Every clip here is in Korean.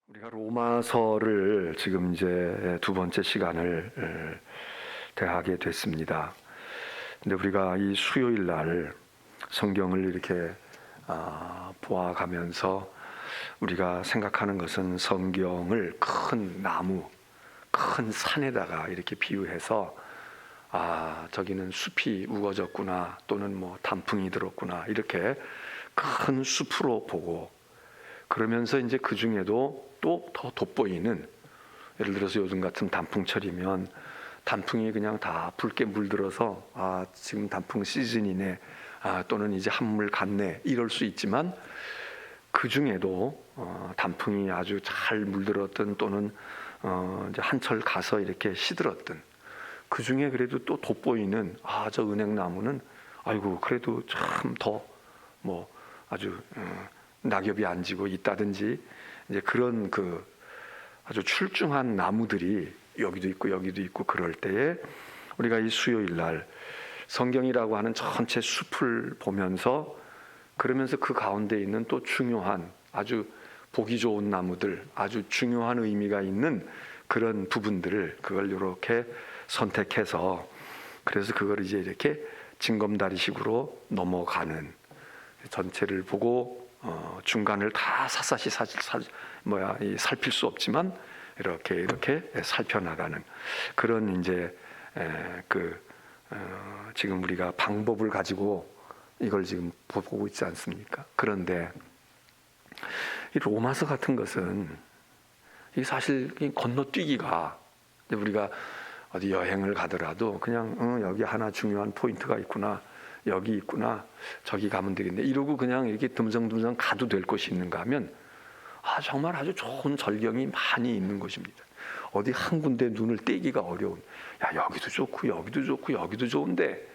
우리가 로마서를 지금 이제 두 번째 시간을 대하게 됐습니다. 근데 우리가 이 수요일 날 성경을 이렇게 보아가면서 우리가 생각하는 것은 성경을 큰 나무, 큰 산에다가 이렇게 비유해서 저기는 숲이 우거졌구나, 또는 뭐 단풍이 들었구나, 이렇게 큰 숲으로 보고, 그러면서 이제 그 중에도 또 더 돋보이는, 예를 들어서 요즘 같은 단풍철이면 단풍이 그냥 다 붉게 물들어서 지금 단풍 시즌이네, 또는 이제 한물 갔네, 이럴 수 있지만 그 중에도 단풍이 아주 잘 물들었든 또는 이제 한철 가서 이렇게 시들었든, 그 중에 그래도 또 돋보이는 저 은행나무는 아이고 그래도 참 더 뭐 아주 낙엽이 안 지고 있다든지, 이제 그런 그 아주 출중한 나무들이 여기도 있고 여기도 있고, 그럴 때에 우리가 이 수요일 날 성경이라고 하는 전체 숲을 보면서, 그러면서 그 가운데 있는 또 중요한 아주 보기 좋은 나무들, 아주 중요한 의미가 있는 그런 부분들을 그걸 이렇게 선택해서, 그래서 그걸 이제 이렇게 징검다리식으로 넘어가는, 전체를 보고 중간을 다 샅샅이 살필 수 없지만 이렇게 살펴나가는 그런 이제 지금 우리가 방법을 가지고 이걸 지금 보고 있지 않습니까? 그런데 이 로마서 같은 것은 이 사실 건너뛰기가, 우리가 어디 여행을 가더라도 그냥 여기 하나 중요한 포인트가 있구나, 여기 있구나, 저기 가면 되겠네, 이러고 그냥 이렇게 듬성듬성 가도 될 곳이 있는가 하면 정말 아주 좋은 절경이 많이 있는 곳입니다. 어디 한 군데 눈을 떼기가 어려운, 여기도 좋고 여기도 좋고 여기도 좋은데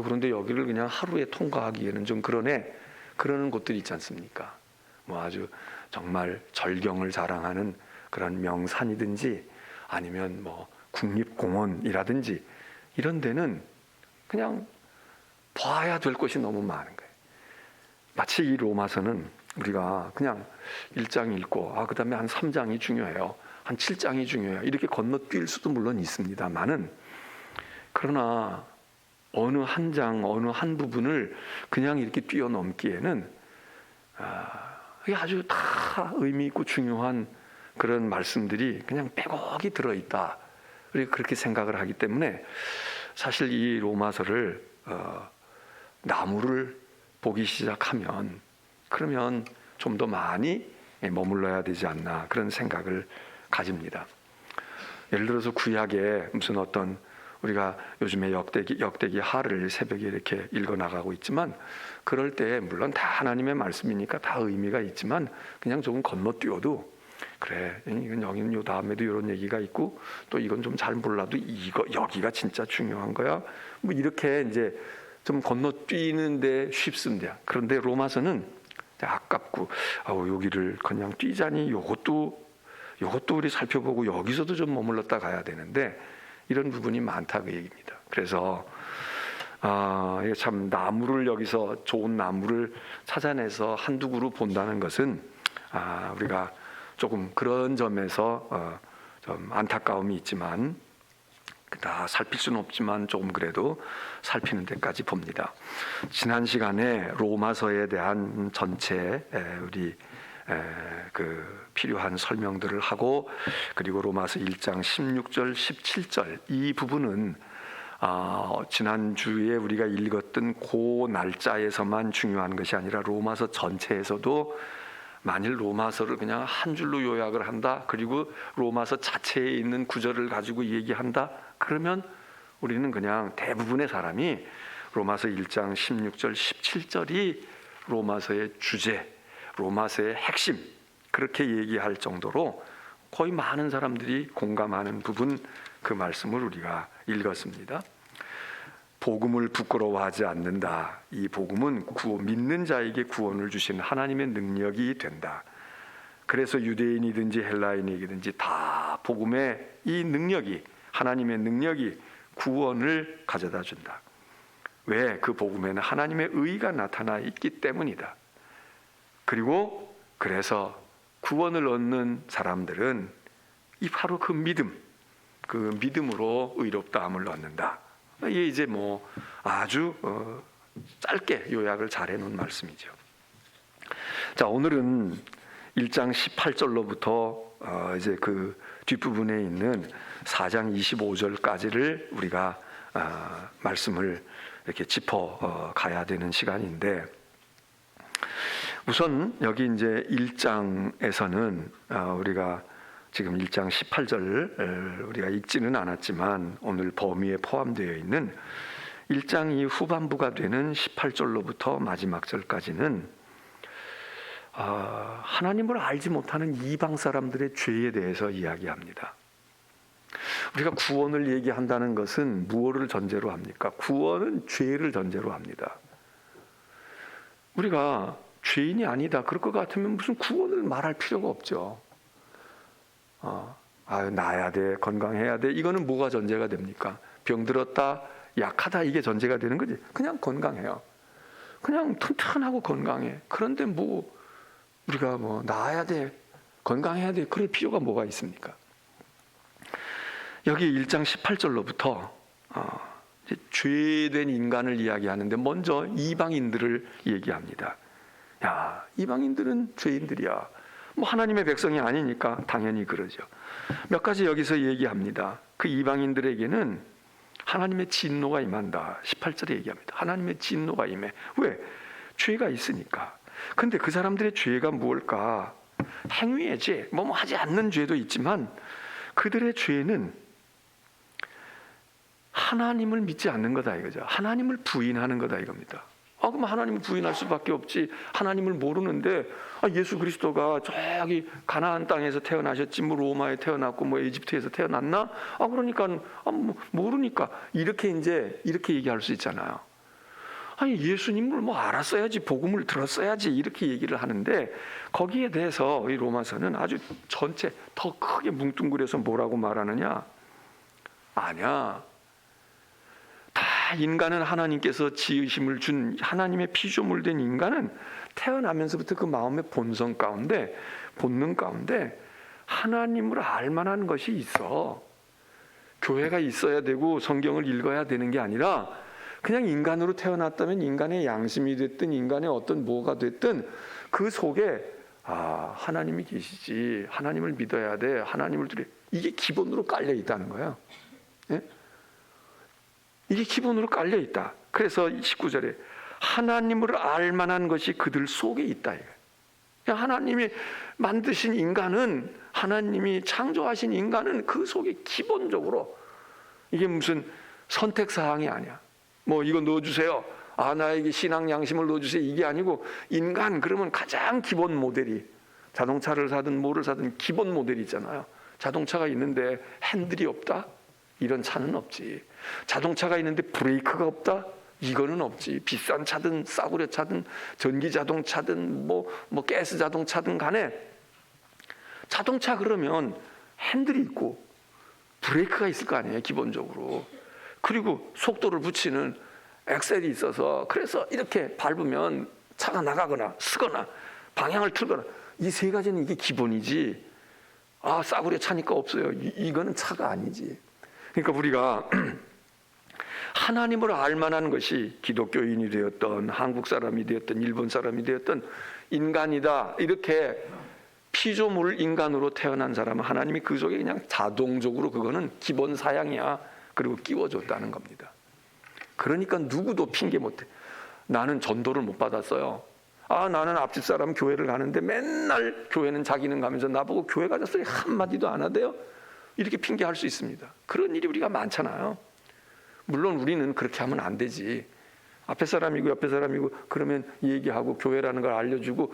그런데 여기를 그냥 하루에 통과하기에는 좀 그러는 곳들이 있지 않습니까? 뭐 아주 정말 절경을 자랑하는 그런 명산이든지, 아니면 뭐 국립공원이라든지, 이런 데는 그냥 봐야 될 것이 너무 많은 거예요. 마치 이 로마서는 우리가 그냥 1장 읽고 그 다음에 한 3장이 중요해요, 한 7장이 중요해요, 이렇게 건너뛸 수도 물론 있습니다만은, 그러나 어느 한 장, 어느 한 부분을 그냥 이렇게 뛰어넘기에는 이게 아주 다 의미 있고 중요한 그런 말씀들이 그냥 빼곡히 들어있다, 우리가 그렇게 생각을 하기 때문에, 사실 이 로마서를 나무를 보기 시작하면, 그러면 좀 더 많이 머물러야 되지 않나, 그런 생각을 가집니다. 예를 들어서 구약에 무슨 어떤, 우리가 요즘에 역대기 하를 새벽에 이렇게 읽어나가고 있지만, 그럴 때 물론 다 하나님의 말씀이니까 다 의미가 있지만, 그냥 조금 건너뛰어도 그래, 이건 여기는 요 다음에도 이런 얘기가 있고, 또 이건 좀 잘 몰라도 여기가 진짜 중요한 거야, 뭐 이렇게 이제 좀 건너뛰는데 쉽습니다. 그런데 로마서는 아깝고 여기를 그냥 뛰자니 요것도 우리 살펴보고 여기서도 좀 머물렀다 가야 되는데, 이런 부분이 많다, 그 얘기입니다. 그래서 참 나무를, 여기서 좋은 나무를 찾아내서 한두 그루 본다는 것은 우리가 조금 그런 점에서 좀 안타까움이 있지만, 다 살필 수는 없지만 조금 그래도 살피는 데까지 봅니다. 지난 시간에 로마서에 대한 전체 우리 필요한 설명들을 하고, 그리고 로마서 1장 16절 17절 이 부분은 지난주에 우리가 읽었던 그 날짜에서만 중요한 것이 아니라 로마서 전체에서도, 만일 로마서를 그냥 한 줄로 요약을 한다, 그리고 로마서 자체에 있는 구절을 가지고 얘기한다, 그러면 우리는 그냥 대부분의 사람이 로마서 1장 16절 17절이 로마서의 주제, 로마서의 핵심, 그렇게 얘기할 정도로 거의 많은 사람들이 공감하는 부분, 그 말씀을 우리가 읽었습니다. 복음을 부끄러워하지 않는다. 이 복음은 믿는 자에게 구원을 주신 하나님의 능력이 된다. 그래서 유대인이든지 헬라인이든지 다 복음의 이 능력이, 하나님의 능력이 구원을 가져다 준다. 왜? 그 복음에는 하나님의 의가 나타나 있기 때문이다. 그리고 그래서 구원을 얻는 사람들은 이 바로 그 믿음으로 의롭다함을 얻는다. 이게 이제 뭐 아주 짧게 요약을 잘 해놓은 말씀이죠. 자, 오늘은 1장 18절로부터 이제 그 뒷부분에 있는 4장 25절까지를 우리가 말씀을 이렇게 짚어 가야 되는 시간인데, 우선 여기 이제 1장에서는 우리가 지금 1장 18절 우리가 읽지는 않았지만 오늘 범위에 포함되어 있는 1장 이 후반부가 되는 18절로부터 마지막 절까지는 하나님을 알지 못하는 이방 사람들의 죄에 대해서 이야기합니다. 우리가 구원을 얘기한다는 것은 무엇을 전제로 합니까? 구원은 죄를 전제로 합니다. 우리가 죄인이 아니다 그럴 것 같으면 무슨 구원을 말할 필요가 없죠. 나아야 돼, 건강해야 돼, 이거는 뭐가 전제가 됩니까? 병들었다, 약하다, 이게 전제가 되는 거지. 그냥 건강해요. 그냥 튼튼하고 건강해. 그런데 뭐 우리가 뭐 나아야 돼, 건강해야 돼, 그럴 필요가 뭐가 있습니까? 여기 1장 18절로부터 죄된 인간을 이야기하는데 먼저 이방인들을 얘기합니다. 야, 이방인들은 죄인들이야. 뭐 하나님의 백성이 아니니까 당연히 그러죠. 몇 가지 여기서 얘기합니다. 그 이방인들에게는 하나님의 진노가 임한다. 18절에 얘기합니다. 하나님의 진노가 임해. 왜? 죄가 있으니까. 근데 그 사람들의 죄가 무엇일까? 행위의 죄, 뭐 하지 않는 죄도 있지만 그들의 죄는 하나님을 믿지 않는 거다 이거죠. 하나님을 부인하는 거다 이겁니다. 그럼 하나님을 부인할 수밖에 없지. 하나님을 모르는데 예수 그리스도가 저기 가나안 땅에서 태어나셨지, 뭐 로마에 태어났고 뭐 이집트에서 태어났나? 그러니까 모르니까 이렇게 얘기할 수 있잖아요. 예수님을 뭐 알았어야지, 복음을 들었어야지, 이렇게 얘기를 하는데 거기에 대해서 이 로마서는 아주 전체 더 크게 뭉뚱그려서 뭐라고 말하느냐? 아니야. 다 인간은 하나님께서 지으심을 준 하나님의 피조물 된 인간은 태어나면서부터 그 마음의 본성 가운데, 본능 가운데 하나님을 알만한 것이 있어. 교회가 있어야 되고 성경을 읽어야 되는 게 아니라 그냥 인간으로 태어났다면 인간의 양심이 됐든 인간의 어떤 뭐가 됐든 그 속에 하나님이 계시지, 하나님을 믿어야 돼, 하나님을 두려, 이게 기본으로 깔려 있다는 거예요. 예? 이게 기본으로 깔려 있다. 그래서 19절에 하나님을 알만한 것이 그들 속에 있다. 하나님이 만드신 인간은, 하나님이 창조하신 인간은 그 속에 기본적으로, 이게 무슨 선택사항이 아니야. 뭐 이거 넣어주세요, 나에게 신앙 양심을 넣어주세요, 이게 아니고 인간 그러면 가장 기본 모델이, 자동차를 사든 뭐를 사든 기본 모델이 있잖아요. 자동차가 있는데 핸들이 없다? 이런 차는 없지. 자동차가 있는데 브레이크가 없다? 이거는 없지. 비싼 차든 싸구려 차든 전기 자동차든 뭐 가스 자동차든 간에 자동차 그러면 핸들이 있고 브레이크가 있을 거 아니에요, 기본적으로. 그리고 속도를 붙이는 엑셀이 있어서, 그래서 이렇게 밟으면 차가 나가거나 쓰거나 방향을 틀거나, 이 세 가지는 이게 기본이지. 싸구려 차니까 없어요, 이거는 차가 아니지. 그러니까 우리가 하나님을 알만한 것이 기독교인이 되었던 한국 사람이 되었던 일본 사람이 되었던 인간이다, 이렇게 피조물 인간으로 태어난 사람은 하나님이 그 속에 그냥 자동적으로 그거는 기본 사양이야, 그리고 끼워줬다는 겁니다. 그러니까 누구도 핑계 못해. 나는 전도를 못 받았어요. 나는 앞집 사람 교회를 가는데 맨날 교회는 자기는 가면서 나보고 교회 가졌어요 한마디도 안 하대요, 이렇게 핑계할 수 있습니다. 그런 일이 우리가 많잖아요. 물론 우리는 그렇게 하면 안 되지. 앞에 사람이고 옆에 사람이고 그러면 얘기하고 교회라는 걸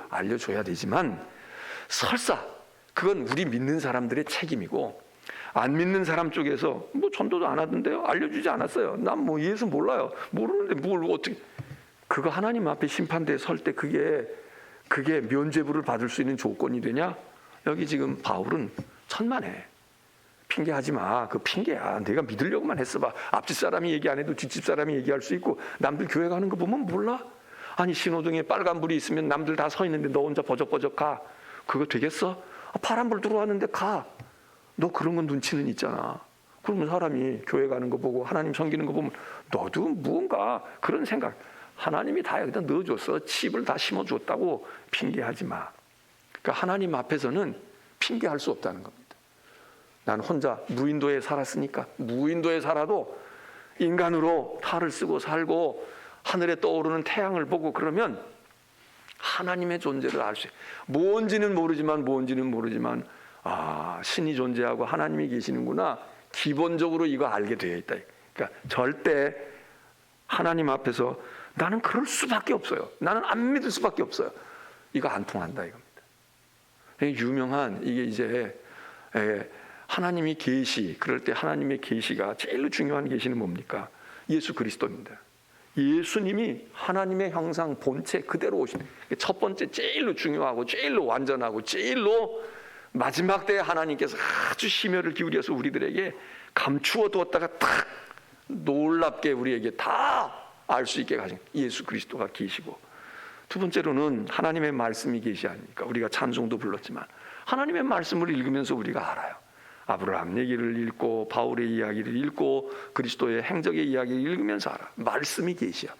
알려줘야 되지만, 설사 그건 우리 믿는 사람들의 책임이고, 안 믿는 사람 쪽에서 뭐 전도도 안 하던데요, 알려주지 않았어요, 난 뭐 예수 몰라요, 모르는데 뭘 어떻게, 그거 하나님 앞에 심판대에 설 때 그게 면죄부를 받을 수 있는 조건이 되냐? 여기 지금 바울은 천만에 핑계하지 마. 그 핑계야. 내가 믿으려고만 했어봐. 앞집 사람이 얘기 안 해도 뒷집 사람이 얘기할 수 있고, 남들 교회 가는 거 보면 몰라? 아니 신호등에 빨간불이 있으면 남들 다 서 있는데 너 혼자 버적버적 가. 그거 되겠어? 파란불 들어왔는데 가. 너 그런 건 눈치는 있잖아. 그러면 사람이 교회 가는 거 보고 하나님 섬기는 거 보면 너도 무언가 그런 생각. 하나님이 다 여기다 넣어줬어. 칩을 다 심어줬다고 핑계하지 마. 그러니까 하나님 앞에서는 핑계할 수 없다는 겁니다. 난 혼자 무인도에 살았으니까 무인도에 살아도 인간으로 탈을 쓰고 살고 하늘에 떠오르는 태양을 보고 그러면 하나님의 존재를 알 수 있어요. 뭔지는 모르지만 신이 존재하고 하나님이 계시는구나. 기본적으로 이거 알게 되어 있다. 그러니까 절대 하나님 앞에서 나는 그럴 수밖에 없어요. 나는 안 믿을 수밖에 없어요. 이거 안 통한다 이겁니다. 유명한 이게 이제 하나님이 계시, 그럴 때 하나님의 계시가 제일 중요한 계시는 뭡니까? 예수 그리스도입니다. 예수님이 하나님의 형상 본체 그대로 오신 첫 번째 제일로 중요하고 제일로 완전하고 제일로 마지막 때에 하나님께서 아주 심혈을 기울여서 우리들에게 감추어 두었다가 탁 놀랍게 우리에게 다 알 수 있게 가신 예수 그리스도가 계시고, 두 번째로는 하나님의 말씀이 계시 아닙니까? 우리가 찬송도 불렀지만 하나님의 말씀을 읽으면서 우리가 알아요. 아브라함 얘기를 읽고 바울의 이야기를 읽고 그리스도의 행적의 이야기를 읽으면서 알아. 말씀이 계시야.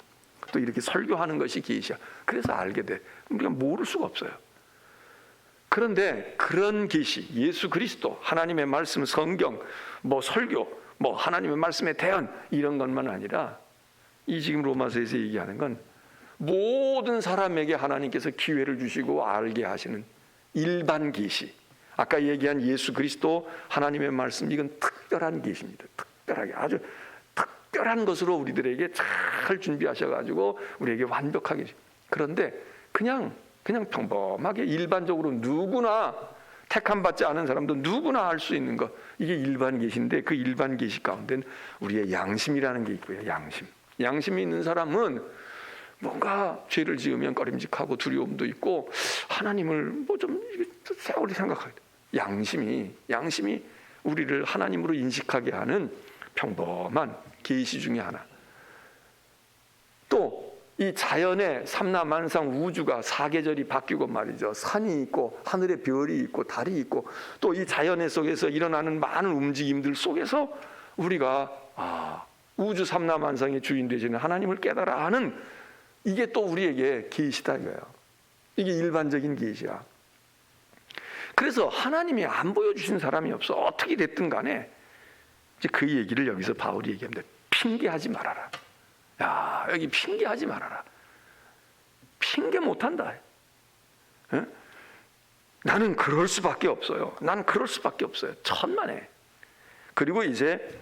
또 이렇게 설교하는 것이 계시야. 그래서 알게 돼. 우리가 모를 수가 없어요. 그런데 그런 계시, 예수 그리스도, 하나님의 말씀, 성경, 설교, 하나님의 말씀의 대언 이런 것만 아니라 이 지금 로마서에서 얘기하는 건 모든 사람에게 하나님께서 기회를 주시고 알게 하시는 일반 계시. 아까 얘기한 예수 그리스도, 하나님의 말씀, 이건 특별한 계시입니다. 특별하게 아주 특별한 것으로 우리들에게 잘 준비하셔가지고 우리에게 완벽하게. 그런데 그냥 평범하게 일반적으로 누구나 택함 받지 않은 사람도 누구나 알 수 있는 것, 이게 일반 계시인데 그 일반 계시 가운데는 우리의 양심이라는 게 있고요. 양심이 있는 사람은 뭔가 죄를 지으면 꺼림직하고 두려움도 있고 하나님을 좀 세월이 생각하게 돼. 양심이 우리를 하나님으로 인식하게 하는 평범한 계시 중에 하나. 또 이 자연의 삼라만상 우주가 사계절이 바뀌고 말이죠. 산이 있고 하늘에 별이 있고 달이 있고 또 이 자연 속에서 일어나는 많은 움직임들 속에서 우리가 우주 삼라만상의 주인 되시는 하나님을 깨달아 하는, 이게 또 우리에게 계시다 이거예요. 이게 일반적인 계시야. 그래서 하나님이 안 보여주신 사람이 없어. 어떻게 됐든 간에 이제 그 얘기를 여기서 바울이 얘기합니다. 핑계하지 말아라. 야, 여기 핑계하지 말아라. 핑계 못한다. 에? 나는 그럴 수밖에 없어요. 나는 그럴 수밖에 없어요. 천만에. 그리고 이제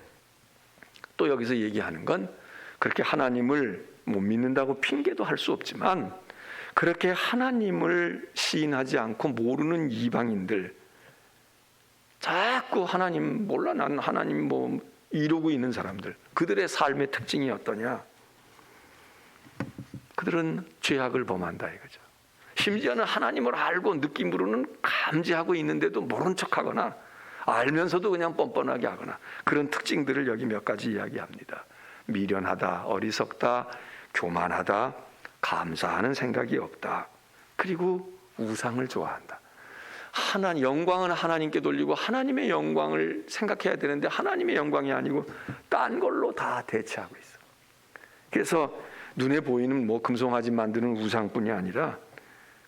또 여기서 얘기하는 건 그렇게 하나님을 못 믿는다고 핑계도 할 수 없지만 그렇게 하나님을 시인하지 않고 모르는 이방인들, 자꾸 하나님 몰라, 난 하나님 이루고 있는 사람들, 그들의 삶의 특징이 어떠냐? 그들은 죄악을 범한다 이거죠. 심지어는 하나님을 알고 느낌으로는 감지하고 있는데도 모른 척하거나 알면서도 그냥 뻔뻔하게 하거나, 그런 특징들을 여기 몇 가지 이야기합니다. 미련하다, 어리석다, 교만하다, 감사하는 생각이 없다, 그리고 우상을 좋아한다. 영광은 하나님께 돌리고 하나님의 영광을 생각해야 되는데 하나님의 영광이 아니고 딴 걸로 다 대체하고 있어. 그래서 눈에 보이는 금송아지 만드는 우상뿐이 아니라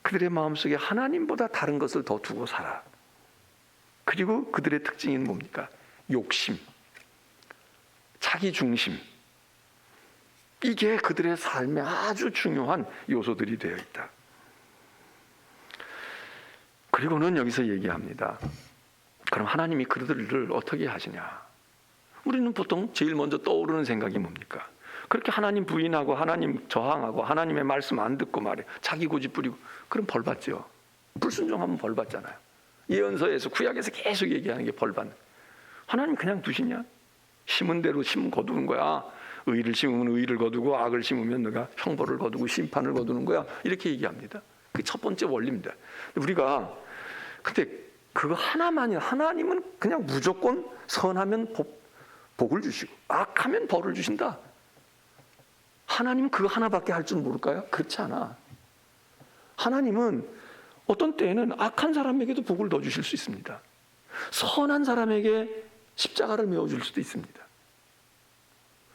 그들의 마음속에 하나님보다 다른 것을 더 두고 살아. 그리고 그들의 특징은 뭡니까? 욕심, 자기중심. 이게 그들의 삶에 아주 중요한 요소들이 되어 있다. 그리고는 여기서 얘기합니다. 그럼 하나님이 그들을 어떻게 하시냐? 우리는 보통 제일 먼저 떠오르는 생각이 뭡니까? 그렇게 하나님 부인하고 하나님 저항하고 하나님의 말씀 안 듣고 말이에요. 자기 고집 부리고 그럼 벌 받죠. 불순종하면 벌 받잖아요. 예언서에서 구약에서 계속 얘기하는 게 벌 받는. 하나님 그냥 두시냐? 심은 대로 심 거두는 거야. 의를 심으면 의를 거두고 악을 심으면 너가 형벌을 거두고 심판을 거두는 거야. 이렇게 얘기합니다. 그게 첫 번째 원리입니다. 우리가 근데 그거 하나만이, 하나님은 그냥 무조건 선하면 복을 주시고 악하면 벌을 주신다. 하나님은 그거 하나밖에 할 줄 모를까요? 그렇지 않아. 하나님은 어떤 때에는 악한 사람에게도 복을 더 주실 수 있습니다. 선한 사람에게 십자가를 메어줄 수도 있습니다.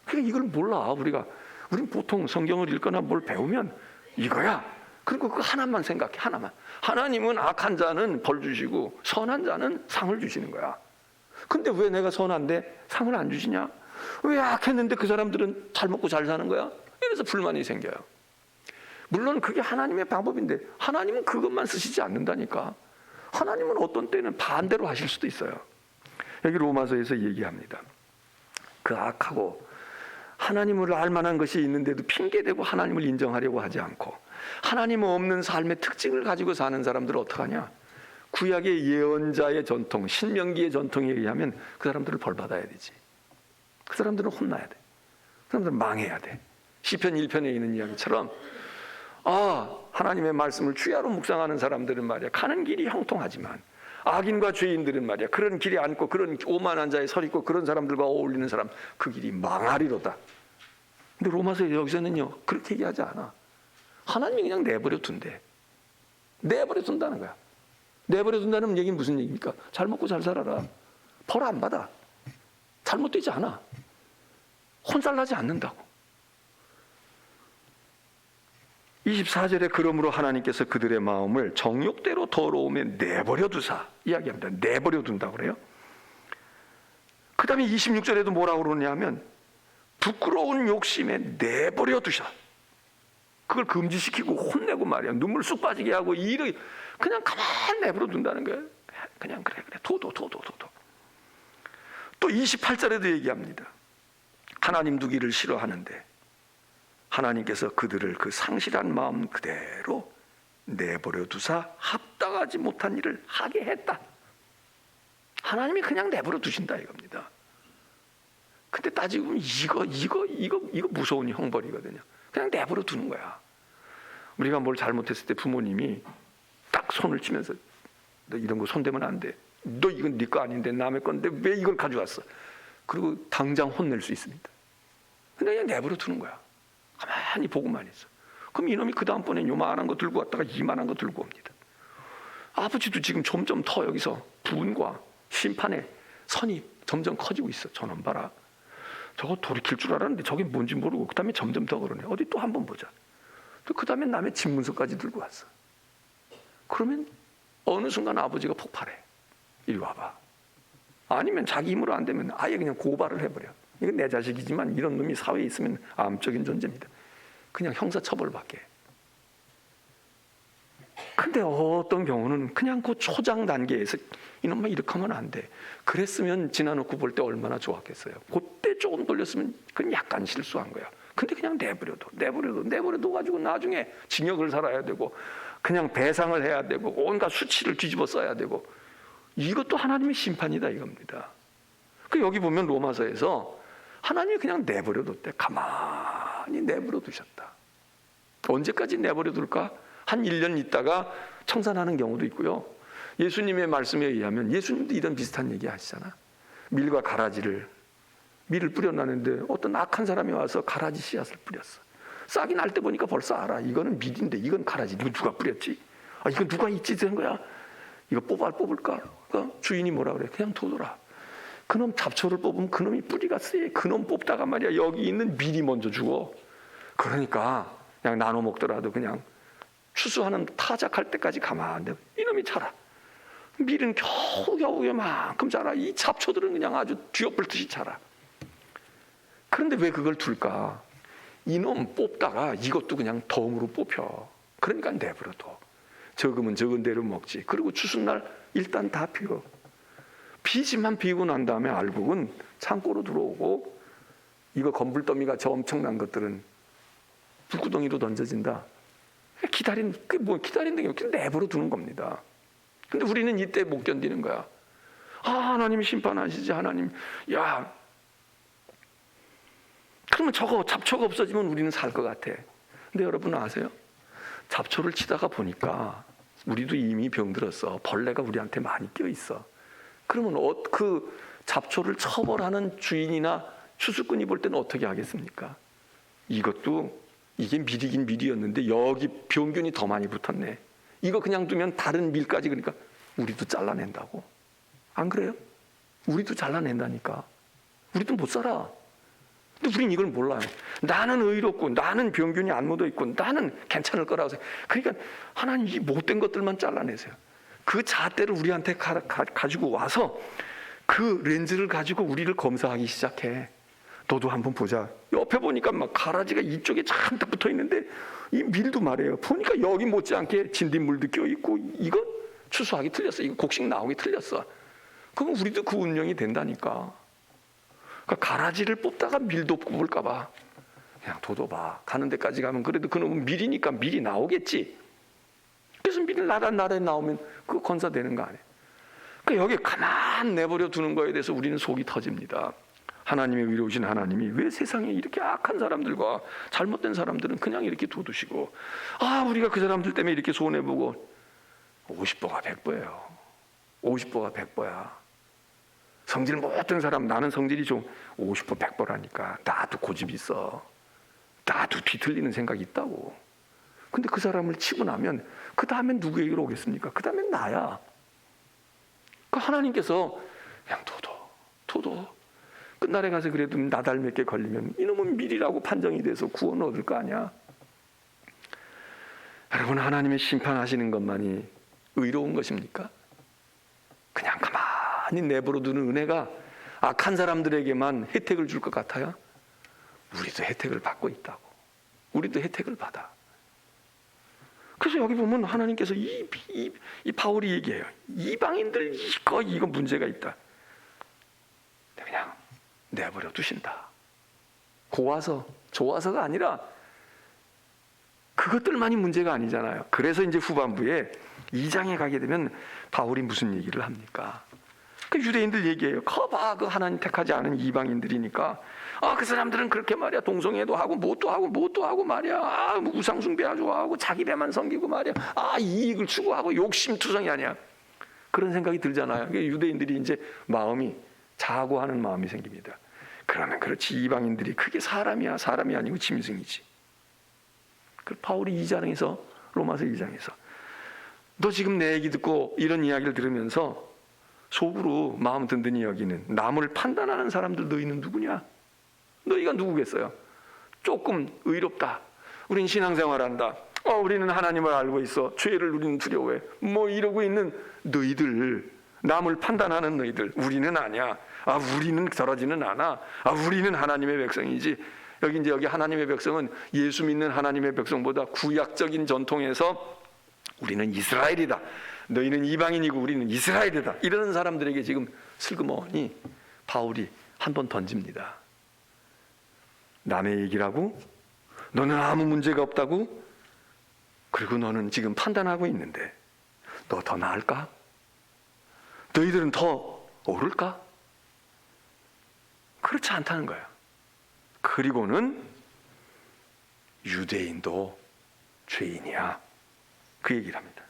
그러니까 이걸 몰라. 우리는 보통 성경을 읽거나 뭘 배우면 이거야. 그리고 그 하나만 생각해. 하나만. 하나님은 악한 자는 벌 주시고 선한 자는 상을 주시는 거야. 근데 왜 내가 선한데 상을 안 주시냐? 왜 악했는데 그 사람들은 잘 먹고 잘 사는 거야? 이래서 불만이 생겨요. 물론 그게 하나님의 방법인데 하나님은 그것만 쓰시지 않는다니까. 하나님은 어떤 때는 반대로 하실 수도 있어요. 여기 로마서에서 얘기합니다. 그 악하고 하나님을 알 만한 것이 있는데도 핑계대고 하나님을 인정하려고 하지 않고 하나님 없는 삶의 특징을 가지고 사는 사람들은 어떡하냐? 구약의 예언자의 전통, 신명기의 전통에 의하면 그 사람들을 벌받아야 되지. 그 사람들은 혼나야 돼. 그 사람들은 망해야 돼. 시편 1편에 있는 이야기처럼 하나님의 말씀을 주야로 묵상하는 사람들은 말이야 가는 길이 형통하지만 악인과 죄인들은 말이야 그런 길이 않고 그런 오만한 자에 서 있고 그런 사람들과 어울리는 사람 그 길이 망하리로다. 근데 로마서 여기서는요 그렇게 얘기하지 않아. 하나님이 그냥 내버려 둔대. 내버려 둔다는 거야. 내버려 둔다는 얘기는 무슨 얘기입니까? 잘 먹고 잘 살아라. 벌 안 받아. 잘못되지 않아. 혼살나지 않는다고. 24절에 그러므로 하나님께서 그들의 마음을 정욕대로 더러움에 내버려 두사 이야기합니다. 내버려 둔다고 그래요. 그 다음에 26절에도 뭐라고 그러냐면 부끄러운 욕심에 내버려 두셔. 그걸 금지시키고 혼내고 말이야. 눈물 쑥 빠지게 하고 그냥 가만 내버려 둔다는 거예요. 그냥 그래 도도. 또 28절에도 얘기합니다. 하나님 두기를 싫어하는데 하나님께서 그들을 그 상실한 마음 그대로 내버려 두사 합당하지 못한 일을 하게 했다. 하나님이 그냥 내버려 두신다 이겁니다. 근데 따지고 보면 이거 무서운 형벌이거든요. 그냥 내버려 두는 거야. 우리가 뭘 잘못했을 때 부모님이 딱 손을 치면서 너 이런 거 손대면 안 돼. 너 이건 네 거 아닌데 남의 건데 왜 이걸 가져왔어? 그리고 당장 혼낼 수 있습니다. 근데 그냥 내버려 두는 거야. 가만히 보고만 있어. 그럼 이놈이 그 다음번엔 요만한 거 들고 왔다가 이만한 거 들고 옵니다. 아버지도 지금 점점 더 여기서 분과 심판의 선이 점점 커지고 있어. 저놈 봐라. 저거 돌이킬 줄 알았는데 저게 뭔지 모르고 그 다음에 점점 더 그러네. 어디 또 한번 보자. 또 그 다음에 남의 집문서까지 들고 왔어. 그러면 어느 순간 아버지가 폭발해. 이리 와봐. 아니면 자기 힘으로 안 되면 아예 그냥 고발을 해버려. 이건 내 자식이지만 이런 놈이 사회에 있으면 암적인 존재입니다. 그냥 형사처벌받게. 근데 어떤 경우는 그냥 그 초장 단계에서 이놈만 이렇게 하면 안 돼. 그랬으면 지나놓고 볼 때 얼마나 좋았겠어요. 그때 조금 돌렸으면 그건 약간 실수한 거야. 근데 그냥 내버려둬 가지고 나중에 징역을 살아야 되고 그냥 배상을 해야 되고 온갖 수치를 뒤집어 써야 되고 이것도 하나님의 심판이다 이겁니다. 그 여기 보면 로마서에서 하나님이 그냥 내버려뒀대. 가만히 내버려두셨다. 언제까지 내버려둘까? 한 1년 있다가 청산하는 경우도 있고요. 예수님의 말씀에 의하면 예수님도 이런 비슷한 얘기 하시잖아. 밀과 가라지를 밀을 뿌려놨는데 어떤 악한 사람이 와서 가라지 씨앗을 뿌렸어. 싹이 날 때 보니까 벌써 알아. 이거는 밀인데 이건 가라지. 이거 누가 뿌렸지? 이거 누가 있지 된 거야? 이거 뽑을까? 주인이 뭐라 그래? 그냥 둬둬라. 그놈 잡초를 뽑으면 그놈이 뿌리가 세. 그놈 뽑다가 말이야 여기 있는 밀이 먼저 죽어. 그러니까 그냥 나눠 먹더라도 그냥 추수하는 타작할 때까지 가만 안 돼. 이놈이 자라. 밀은 겨우 요만큼 자라. 이 잡초들은 그냥 아주 뒤엎을듯이 자라. 그런데 왜 그걸 둘까? 이놈 뽑다가 이것도 그냥 덩으로 뽑혀. 그러니까 내버려둬. 적으면 적은 대로 먹지. 그리고 추수날 일단 다 피워. 비지만 비고 난 다음에 알곡은 창고로 들어오고 이거 건불더미가 저 엄청난 것들은 불구덩이로 던져진다. 기다린다는 게 내버려 두는 겁니다. 근데 우리는 이때 못 견디는 거야. 하나님이 심판하시지. 하나님. 그러면 저거 잡초가 없어지면 우리는 살 것 같아. 근데 여러분 아세요? 잡초를 치다가 보니까 우리도 이미 병들었어. 벌레가 우리한테 많이 껴있어. 그러면 그 잡초를 처벌하는 주인이나 추수꾼이 볼 때는 어떻게 하겠습니까? 이게 밀이긴 밀이었는데 여기 병균이 더 많이 붙었네. 이거 그냥 두면 다른 밀가지, 그러니까 우리도 잘라낸다고. 안 그래요? 우리도 잘라낸다니까. 우리도 못 살아. 근데 우린 이걸 몰라요. 나는 의롭고, 나는 병균이 안 묻어있고, 나는 괜찮을 거라고 생각해요. 그러니까 하나님 이 못된 것들만 잘라내세요. 그 잣대를 우리한테 가지고 와서 그 렌즈를 가지고 우리를 검사하기 시작해. 너도 한번 보자. 옆에 보니까 막 가라지가 이쪽에 잔뜩 붙어 있는데 이 밀도 말이에요. 보니까 여기 못지않게 진딧물도 껴있고, 이거 추수하기 틀렸어. 이거 곡식 나오기 틀렸어. 그럼 우리도 그 운명이 된다니까. 그러니까 가라지를 뽑다가 밀도 뽑을까 봐 그냥 둬둬봐. 가는 데까지 가면 그래도 그놈은 밀이니까 밀이 나오겠지. 그래서 밀이 나란나란히 나오면 그거 건사되는 거 아니에요. 그러니까 여기 가만 내버려 두는 거에 대해서 우리는 속이 터집니다. 하나님의 의로우신 하나님이 왜 세상에 이렇게 악한 사람들과 잘못된 사람들은 그냥 이렇게 둬두시고, 우리가 그 사람들 때문에 이렇게 손해보고. 50보가 100보예요. 50보가 100보야. 성질 못된 사람, 나는 성질이 좀 50보 100보라니까. 나도 고집 있어. 나도 뒤틀리는 생각이 있다고. 근데 그 사람을 치고 나면 그 다음엔 누구에게로 오겠습니까? 그 다음엔 나야. 그 하나님께서 그냥 둬둬. 끝날에 가서 그래도 나달 몇 개 걸리면 이놈은 밀이라고 판정이 돼서 구원 얻을 거 아니야. 여러분, 하나님의 심판하시는 것만이 의로운 것입니까? 그냥 가만히 내버려 두는 은혜가 악한 사람들에게만 혜택을 줄 것 같아요? 우리도 혜택을 받고 있다고. 우리도 혜택을 받아. 그래서 여기 보면 하나님께서 이 바울이 얘기해요. 이방인들 이거 문제가 있다. 그냥 내버려 두신다. 좋아서가 아니라 그것들만이 문제가 아니잖아요. 그래서 이제 후반부에 2장에 가게 되면 바울이 무슨 얘기를 합니까? 그 유대인들 얘기해요. 거봐, 그 하나님 택하지 않은 이방인들이니까. 그 사람들은 그렇게 말이야. 동성애도 하고 뭣도 하고 말이야. 뭐 우상숭배 좋아하고 자기 배만 섬기고 말이야. 이익을 추구하고 욕심투성이 아니야. 그런 생각이 들잖아요. 유대인들이 이제 마음이 자고하는 마음이 생깁니다. 그러면 그렇지, 이방인들이 그게 사람이 아니고 짐승이지. 그 바울이 2장에서, 로마서 2장에서 너 지금 내 얘기 듣고 이런 이야기를 들으면서 속으로 마음 든든히 여기는, 남을 판단하는 사람들 너희는 누구냐? 너희가 누구겠어요? 조금 의롭다. 우린 신앙생활한다. 우리는 하나님을 알고 있어. 죄를 우리는 두려워해. 뭐 이러고 있는 너희들, 남을 판단하는 너희들, 우리는 아니야. 우리는 저러지는 않아. 우리는 하나님의 백성이지. 여기 하나님의 백성은 예수 믿는 하나님의 백성보다 구약적인 전통에서 우리는 이스라엘이다. 너희는 이방인이고 우리는 이스라엘이다. 이러는 사람들에게 지금 슬그머니 바울이 한 번 던집니다. 남의 얘기라고? 너는 아무 문제가 없다고? 그리고 너는 지금 판단하고 있는데 너 더 나을까? 너희들은 더 옳을까? 그렇지 않다는 거예요. 그리고는 유대인도 죄인이야. 그 얘기를 합니다.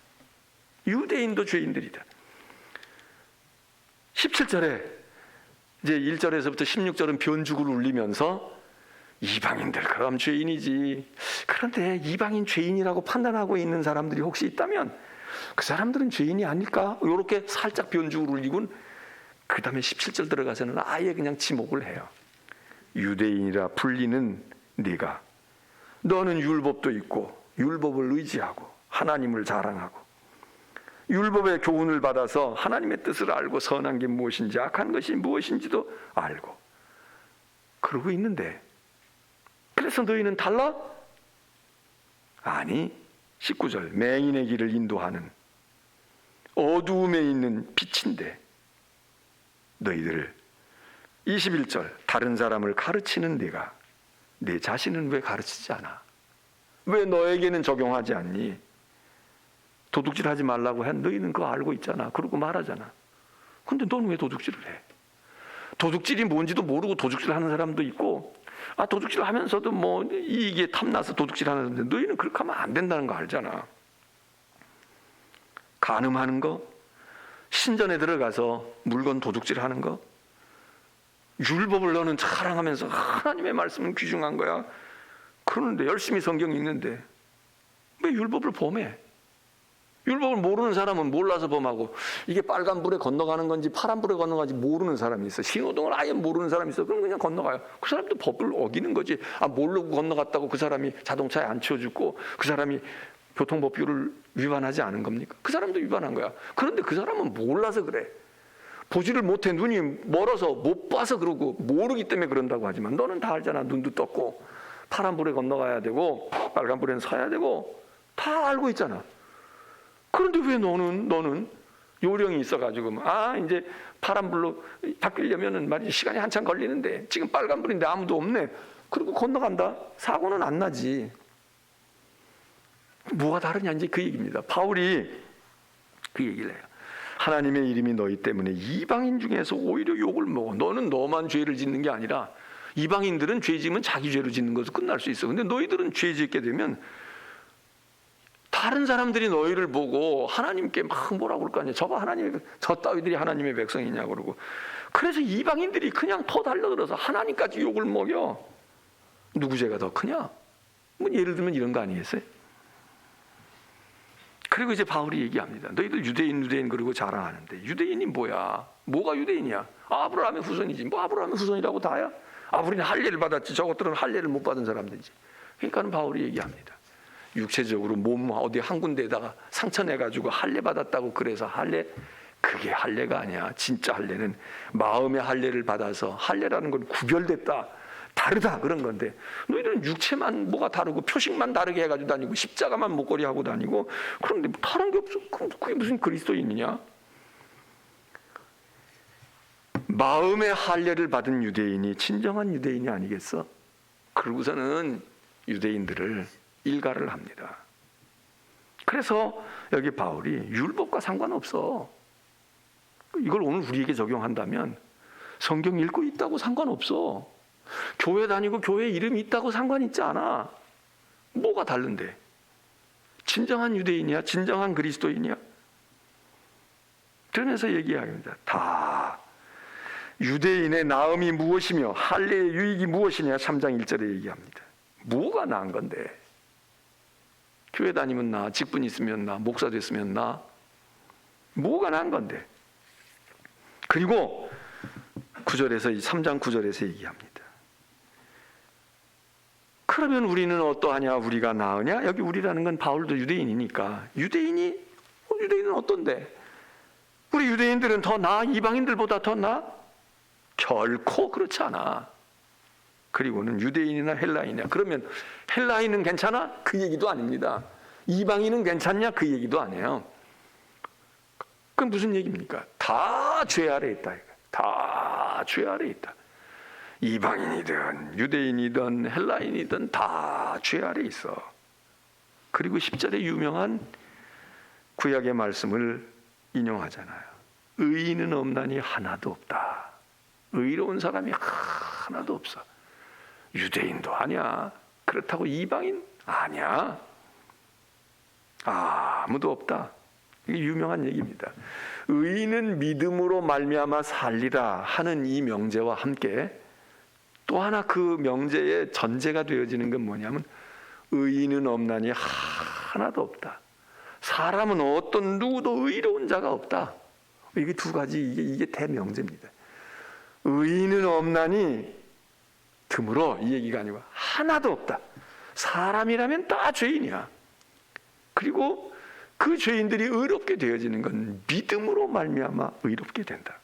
유대인도 죄인들이다. 17절에 이제 1절에서부터 16절은 변죽을 울리면서 이방인들 그럼 죄인이지. 그런데 이방인 죄인이라고 판단하고 있는 사람들이 혹시 있다면 그 사람들은 죄인이 아닐까? 이렇게 살짝 변죽을 울리곤 그 다음에 17절 들어가서는 아예 그냥 지목을 해요. 유대인이라 불리는 네가, 너는 율법도 있고 율법을 의지하고 하나님을 자랑하고 율법의 교훈을 받아서 하나님의 뜻을 알고 선한 게 무엇인지 악한 것이 무엇인지도 알고 그러고 있는데, 그래서 너희는 달라? 아니, 19절 맹인의 길을 인도하는 어두움에 있는 빛인데 너희들을, 21절 다른 사람을 가르치는 네가 내 자신은 왜 가르치지 않아? 왜 너에게는 적용하지 않니? 도둑질하지 말라고 한 너희는 그거 알고 있잖아. 그러고 말하잖아. 근데 너는 왜 도둑질을 해? 도둑질이 뭔지도 모르고 도둑질하는 사람도 있고, 도둑질 하면서도 뭐 이익에 탐나서 도둑질하는 사람들, 너희는 그렇게 하면 안 된다는 거 알잖아. 간음하는 거, 신전에 들어가서 물건 도둑질하는 거, 율법을 너는 자랑하면서 하나님의 말씀은 귀중한 거야. 그러는데 열심히 성경 읽는데 왜 율법을 범해? 율법을 모르는 사람은 몰라서 범하고, 이게 빨간불에 건너가는 건지 파란불에 건너가는지 모르는 사람이 있어. 신호등을 아예 모르는 사람이 있어. 그럼 그냥 건너가요. 그 사람도 법을 어기는 거지. 모르고 건너갔다고 그 사람이 자동차에 안 치워주고 그 사람이 교통법규를 위반하지 않은 겁니까? 그 사람도 위반한 거야. 그런데 그 사람은 몰라서 그래. 보지를 못해. 눈이 멀어서 못 봐서 그러고 모르기 때문에 그런다고 하지만, 너는 다 알잖아. 눈도 떴고 파란불에 건너가야 되고 빨간불에는 서야 되고 다 알고 있잖아. 그런데 왜 너는 요령이 있어가지고 이제 파란불로 바뀌려면은 말이지 시간이 한참 걸리는데 지금 빨간불인데 아무도 없네. 그리고 건너간다. 사고는 안 나지. 뭐가 다르냐 이제 그 얘기입니다. 바울이 그 얘기를 해요. 하나님의 이름이 너희 때문에 이방인 중에서 오히려 욕을 먹어. 너는 너만 죄를 짓는 게 아니라 이방인들은 죄 지으면 자기 죄로 짓는 것으로 끝날 수 있어. 근데 너희들은 죄 짓게 되면 다른 사람들이 너희를 보고 하나님께 막 뭐라고 그럴 거 아니야. 저 따위들이 하나님의 백성이냐고 그러고. 그래서 이방인들이 그냥 더 달려들어서 하나님까지 욕을 먹여. 누구 죄가 더 크냐? 뭐 예를 들면 이런 거 아니겠어요? 그리고 이제 바울이 얘기합니다. 너희들 유대인 그러고 자랑하는데 유대인이 뭐야? 뭐가 유대인이야? 아브라함의 후손이지. 뭐 아브라함의 후손이라고 다야? 우리는 할례를 받았지. 저것들은 할례를 못 받은 사람들이지. 그러니까는 바울이 얘기합니다. 육체적으로 몸 어디 한 군데에다가 상처 내가지고 할례 받았다고 그래서 할례? 그게 할례가 아니야. 진짜 할례는 마음의 할례를 받아서, 할례라는 건 구별됐다, 다르다 그런 건데, 너희들은 육체만 뭐가 다르고 표식만 다르게 해가지고 다니고 십자가만 목걸이 하고 다니고 그런데 다른 게 없어. 그게 무슨 그리스도인이냐? 마음의 할례를 받은 유대인이 진정한 유대인이 아니겠어? 그러고서는 유대인들을 일가를 합니다. 그래서 여기 바울이 율법과 상관없어. 이걸 오늘 우리에게 적용한다면 성경 읽고 있다고 상관없어. 교회 다니고 교회 이름이 있다고 상관 있지 않아. 뭐가 다른데? 진정한 유대인이야? 진정한 그리스도인이야? 그러면서 얘기합니다. 다 유대인의 나음이 무엇이며 할례의 유익이 무엇이냐 3장 1절에 얘기합니다. 뭐가 나은 건데? 교회 다니면 나, 직분 있으면 나, 목사 됐으면 나, 뭐가 나은 건데? 그리고 3장 9절에서 얘기합니다. 그러면 우리는 어떠하냐? 우리가 나으냐? 여기 우리라는 건 바울도 유대인이니까. 유대인은 어떤데? 우리 유대인들은 더 나아? 이방인들보다 더 나아? 결코 그렇지 않아. 그리고는 유대인이나 헬라인이냐? 그러면 헬라인은 괜찮아? 그 얘기도 아닙니다. 이방인은 괜찮냐? 그 얘기도 아니에요. 그럼 무슨 얘기입니까? 다 죄 아래 있다. 다 죄 아래 있다. 이방인이든 유대인이든 헬라인이든 다 죄 아래 있어. 그리고 10절에 유명한 구약의 말씀을 인용하잖아요. 의인은 없나니 하나도 없다. 의로운 사람이 하나도 없어. 유대인도 아니야. 그렇다고 이방인 아니야. 아무도 없다. 이게 유명한 얘기입니다. 의인은 믿음으로 말미암아 살리라 하는 이 명제와 함께 또 하나 그 명제의 전제가 되어지는 건 뭐냐면 의인은 없나니 하나도 없다. 사람은 어떤 누구도 의로운 자가 없다. 이게 두 가지, 이게 대명제입니다. 의인은 없나니 드물어, 이 얘기가 아니고 하나도 없다. 사람이라면 다 죄인이야. 그리고 그 죄인들이 의롭게 되어지는 건 믿음으로 말미암아 의롭게 된다.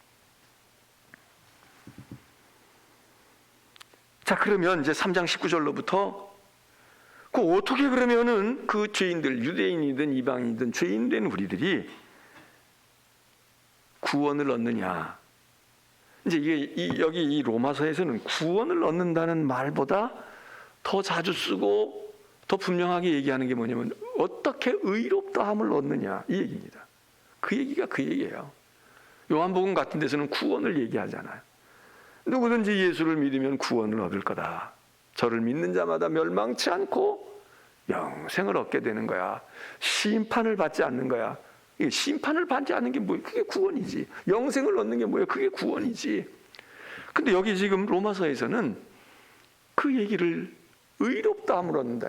자, 그러면 이제 3장 19절로부터 어떻게 그러면은 그 죄인들, 유대인이든 이방인이든 죄인된 우리들이 구원을 얻느냐? 이제 이게 여기 이 로마서에서는 구원을 얻는다는 말보다 더 자주 쓰고 더 분명하게 얘기하는 게 뭐냐면 어떻게 의롭다함을 얻느냐 이 얘기입니다. 그 얘기가 그 얘기예요. 요한복음 같은 데서는 구원을 얘기하잖아요. 누구든지 예수를 믿으면 구원을 얻을 거다. 저를 믿는 자마다 멸망치 않고 영생을 얻게 되는 거야. 심판을 받지 않는 거야. 심판을 받지 않는 게 뭐예요? 그게 구원이지. 영생을 얻는 게 뭐예요? 그게 구원이지. 근데 여기 지금 로마서에서는 그 얘기를 의롭다함을 얻는다.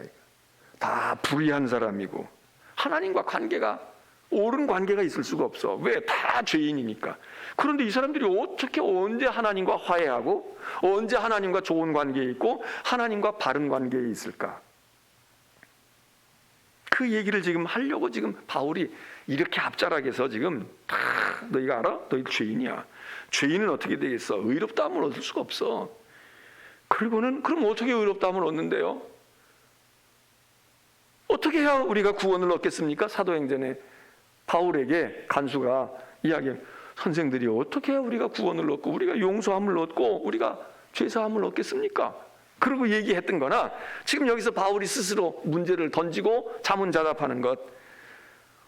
다 불의한 사람이고 하나님과 관계가 옳은 관계가 있을 수가 없어. 왜? 다 죄인이니까. 그런데 이 사람들이 어떻게 언제 하나님과 화해하고 언제 하나님과 좋은 관계에 있고 하나님과 바른 관계에 있을까? 그 얘기를 지금 하려고 지금 바울이 이렇게 앞자락에서 지금 다 너희가 알아? 너희 죄인이야. 죄인은 어떻게 되겠어? 의롭다함을 얻을 수가 없어. 그리고는 그럼 어떻게 의롭다함을 얻는데요? 어떻게 해야 우리가 구원을 얻겠습니까? 사도행전에 바울에게 간수가 이야기해. 선생들이 어떻게 해야 우리가 구원을 얻고 우리가 용서함을 얻고 우리가 죄사함을 얻겠습니까? 그러고 얘기했던 거나 지금 여기서 바울이 스스로 문제를 던지고 자문자답하는 것,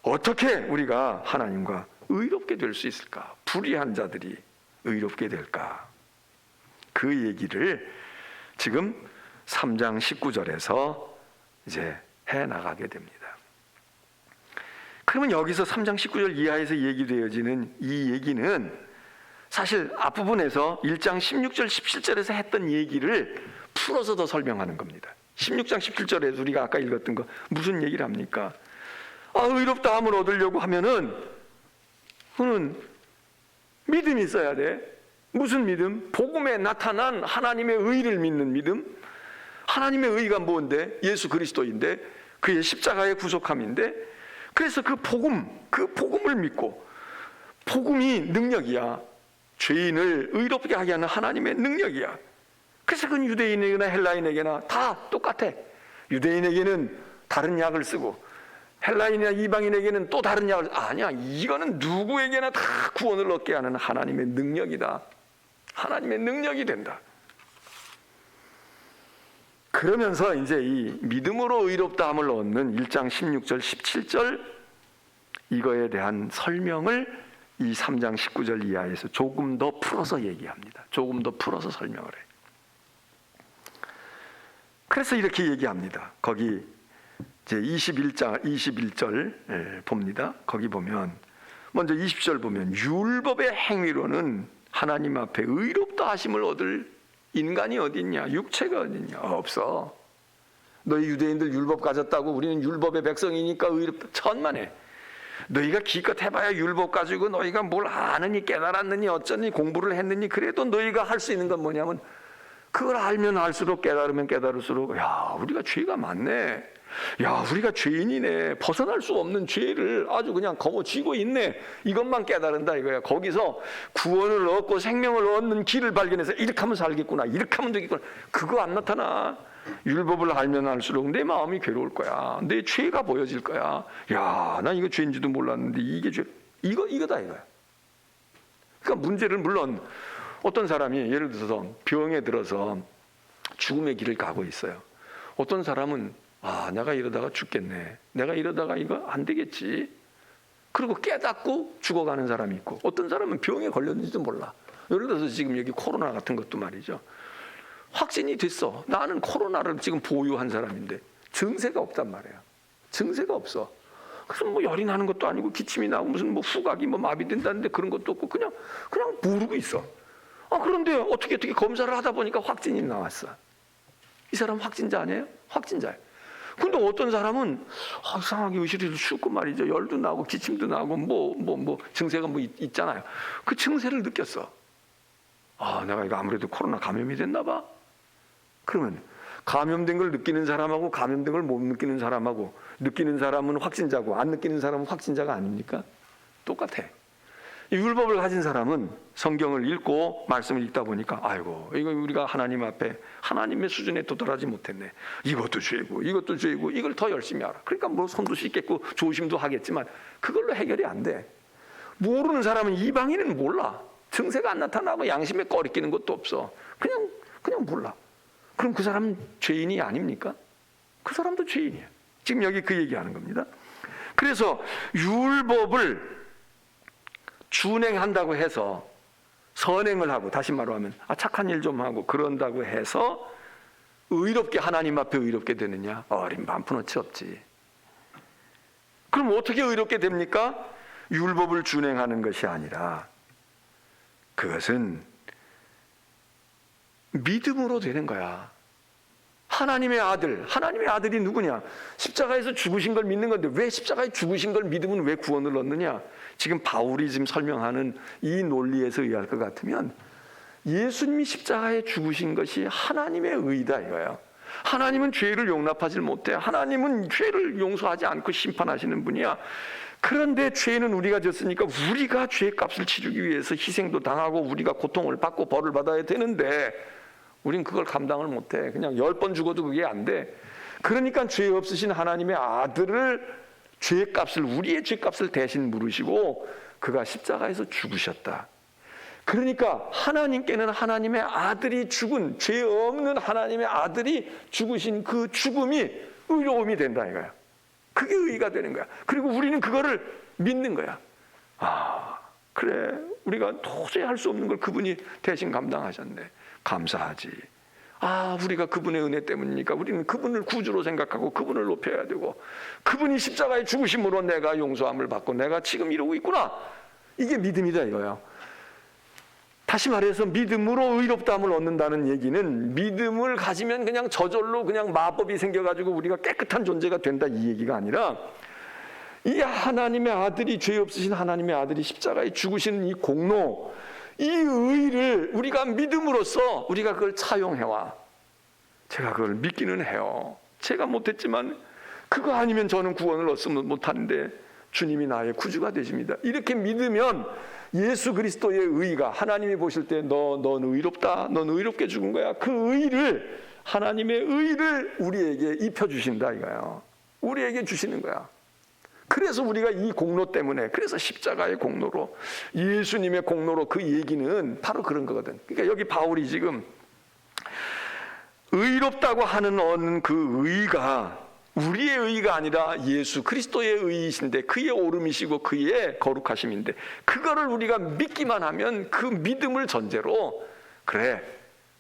어떻게 우리가 하나님과 의롭게 될 수 있을까? 불의한 자들이 의롭게 될까? 그 얘기를 지금 3장 19절에서 이제 해나가게 됩니다. 그러면 여기서 3장 19절 이하에서 얘기되어지는 이 얘기는 사실 앞부분에서 1장 16절 17절에서 했던 얘기를 풀어서 더 설명하는 겁니다. 16장 17절에 우리가 아까 읽었던 거 무슨 얘기를 합니까? 의롭다함을 얻으려고 하면은 그는 믿음이 있어야 돼. 무슨 믿음? 복음에 나타난 하나님의 의를 믿는 믿음. 하나님의 의가 뭔데? 예수 그리스도인데, 그의 십자가의 구속함인데, 그래서 그 복음을 믿고, 복음이 능력이야. 죄인을 의롭게 하게 하는 하나님의 능력이야. 그래서 그건 유대인에게나 헬라인에게나 다 똑같아. 유대인에게는 다른 약을 쓰고 헬라인이나 이방인에게는 또 다른 약을, 아니야, 이거는 누구에게나 다 구원을 얻게 하는 하나님의 능력이다. 하나님의 능력이 된다. 그러면서 이제 이 믿음으로 의롭다함을 얻는 1장 16절 17절 이거에 대한 설명을 이 3장 19절 이하에서 조금 더 풀어서 얘기합니다. 조금 더 풀어서 설명을 해요. 그래서 이렇게 얘기합니다. 거기 이제 21절 봅니다. 거기 보면 먼저 20절 보면 율법의 행위로는 하나님 앞에 의롭다 하심을 얻을 인간이 어디 있냐? 육체가 어디 있냐? 없어. 너희 유대인들 율법 가졌다고 우리는 율법의 백성이니까 의롭다. 천만에. 너희가 기껏 해봐야 율법 가지고 너희가 뭘 아느니 깨달았느니 어쩌니 공부를 했느니, 그래도 너희가 할 수 있는 건 뭐냐면 그걸 알면 알수록 깨달으면 깨달을수록 우리가 죄가 많네. 우리가 죄인이네. 벗어날 수 없는 죄를 아주 그냥 거머쥐고 있네. 이것만 깨달은다 이거야. 거기서 구원을 얻고 생명을 얻는 길을 발견해서 이렇게 하면 살겠구나, 이렇게 하면 되겠구나, 그거 안 나타나. 율법을 알면 알수록 내 마음이 괴로울 거야. 내 죄가 보여질 거야. 난 이거 죄인지도 몰랐는데 이게 죄. 이거다 이거야. 그러니까 문제를, 물론 어떤 사람이 예를 들어서 병에 들어서 죽음의 길을 가고 있어요. 어떤 사람은 내가 이러다가 죽겠네. 내가 이러다가 이거 안 되겠지. 그리고 깨닫고 죽어가는 사람이 있고, 어떤 사람은 병에 걸렸는지도 몰라. 예를 들어서 지금 여기 코로나 같은 것도 말이죠. 확진이 됐어. 나는 코로나를 지금 보유한 사람인데 증세가 없단 말이야. 증세가 없어. 그래서 뭐 열이 나는 것도 아니고 기침이 나고 무슨 뭐 후각이 뭐 마비된다는데 그런 것도 없고 그냥 모르고 있어. 그런데 어떻게 검사를 하다 보니까 확진이 나왔어. 이 사람 확진자 아니에요? 확진자예요. 근데 어떤 사람은 이상하게 의실에도 춥고 말이죠. 열도 나고 기침도 나고 뭐 증세가 뭐 있잖아요. 그 증세를 느꼈어. 내가 이거 아무래도 코로나 감염이 됐나 봐. 그러면 감염된 걸 느끼는 사람하고 감염된 걸 못 느끼는 사람하고, 느끼는 사람은 확진자고 안 느끼는 사람은 확진자가 아닙니까? 똑같아. 율법을 가진 사람은 성경을 읽고 말씀을 읽다 보니까 이거 우리가 하나님 앞에 하나님의 수준에 도달하지 못했네. 이것도 죄고 이것도 죄고 이걸 더 열심히 알아. 그러니까 뭐 손도 씻겠고 조심도 하겠지만 그걸로 해결이 안 돼. 모르는 사람은, 이방인은 몰라. 증세가 안 나타나고 양심에 꺼리끼는 것도 없어. 그냥 몰라. 그럼 그 사람은 죄인이 아닙니까? 그 사람도 죄인이야. 지금 여기 그 얘기하는 겁니다. 그래서 율법을 준행한다고 해서 선행을 하고, 다시 말하면 착한 일 좀 하고 그런다고 해서 의롭게, 하나님 앞에 의롭게 되느냐? 어린 반푼어치 없지. 그럼 어떻게 의롭게 됩니까? 율법을 준행하는 것이 아니라 그것은 믿음으로 되는 거야. 하나님의 아들이 누구냐? 십자가에서 죽으신 걸 믿는 건데 왜 십자가에 죽으신 걸 믿으면 왜 구원을 얻느냐? 지금 바울이 지금 설명하는 이 논리에서 의할 것 같으면 예수님이 십자가에 죽으신 것이 하나님의 의다 이거예요. 하나님은 죄를 용납하지 못해. 하나님은 죄를 용서하지 않고 심판하시는 분이야. 그런데 죄는 우리가 졌으니까 우리가 죄값을 치르기 위해서 희생도 당하고 우리가 고통을 받고 벌을 받아야 되는데 우린 그걸 감당을 못해. 그냥 10번 죽어도 그게 안 돼. 그러니까 죄 없으신 하나님의 아들을 우리의 죄값을 대신 물으시고 그가 십자가에서 죽으셨다. 그러니까 하나님께는 하나님의 아들이 죽은, 죄 없는 하나님의 아들이 죽으신 그 죽음이 의로움이 된다 이거야. 그게 의의가 되는 거야. 그리고 우리는 그거를 믿는 거야. 아, 그래, 우리가 도저히 할 수 없는 걸 그분이 대신 감당하셨네. 감사하지. 아, 우리가 그분의 은혜 때문이니까 우리는 그분을 구주로 생각하고 그분을 높여야 되고, 그분이 십자가에 죽으심으로 내가 용서함을 받고 내가 지금 이러고 있구나. 이게 믿음이다 이거예요. 다시 말해서 믿음으로 의롭다함을 얻는다는 얘기는 믿음을 가지면 그냥 저절로 그냥 마법이 생겨가지고 우리가 깨끗한 존재가 된다 이 얘기가 아니라, 이 하나님의 아들이, 죄 없으신 하나님의 아들이 십자가에 죽으시는 이 공로, 이 의를 우리가 믿음으로써 우리가 그걸 차용해와. 제가 그걸 믿기는 해요. 제가 못했지만 그거 아니면 저는 구원을 얻으면 못하는데 주님이 나의 구주가 되십니다. 이렇게 믿으면 예수 그리스도의 의가, 하나님이 보실 때 넌 의롭다, 넌 의롭게 죽은 거야, 그 의를, 하나님의 의를 우리에게 입혀주신다 이거예요. 우리에게 주시는 거야. 그래서 우리가 이 공로 때문에, 그래서 십자가의 공로로, 예수님의 공로로, 그 얘기는 바로 그런 거거든. 그러니까 여기 바울이 지금 의롭다고 하는 그 의가 우리의 의가 아니라 예수 그리스도의 의이신데, 그의 오름이시고 그의 거룩하심인데, 그거를 우리가 믿기만 하면 그 믿음을 전제로, 그래,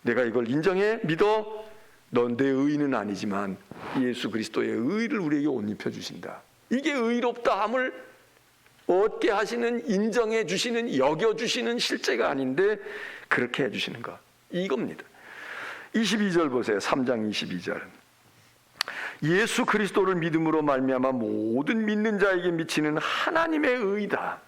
내가 이걸 인정해, 믿어, 넌 내 의는 아니지만 예수 그리스도의 의를 우리에게 옷 입혀주신다. 이게 의롭다함을 얻게 하시는, 인정해 주시는, 여겨주시는 실제가 아닌데 그렇게 해주시는 것, 이겁니다. 22절 보세요. 3장 22절. 예수 그리스도를 믿음으로 말미암아 모든 믿는 자에게 미치는 하나님의 의다.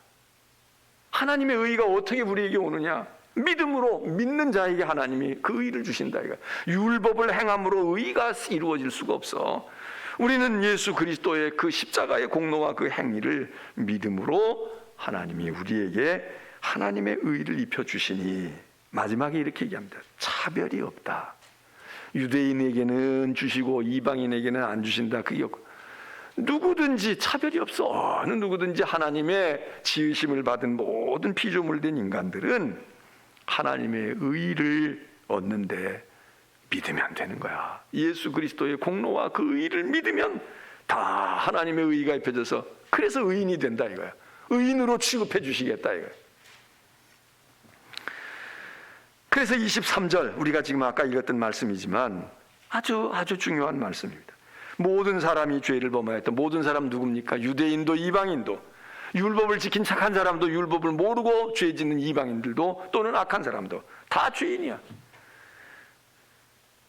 하나님의 의가 어떻게 우리에게 오느냐? 믿음으로, 믿는 자에게 하나님이 그 의를 주신다 이거. 율법을 행함으로 의가 이루어질 수가 없어. 우리는 예수 그리스도의 그 십자가의 공로와 그 행위를 믿음으로 하나님이 우리에게 하나님의 의를 입혀주시니, 마지막에 이렇게 얘기합니다. 차별이 없다. 유대인에게는 주시고 이방인에게는 안 주신다. 그게 누구든지 차별이 없어. 어느 누구든지 하나님의 지으심을 받은 모든 피조물된 인간들은 하나님의 의를 얻는데 믿으면 되는 거야. 예수 그리스도의 공로와 그 의를 믿으면 다 하나님의 의가 입혀져서, 그래서 의인이 된다 이거야. 의인으로 취급해 주시겠다 이거야. 그래서 23절, 우리가 지금 아까 읽었던 말씀이지만 아주 중요한 말씀입니다. 모든 사람이 죄를 범하였다. 모든 사람 누굽니까? 유대인도 이방인도, 율법을 지킨 착한 사람도, 율법을 모르고 죄 짓는 이방인들도, 또는 악한 사람도 다 죄인이야.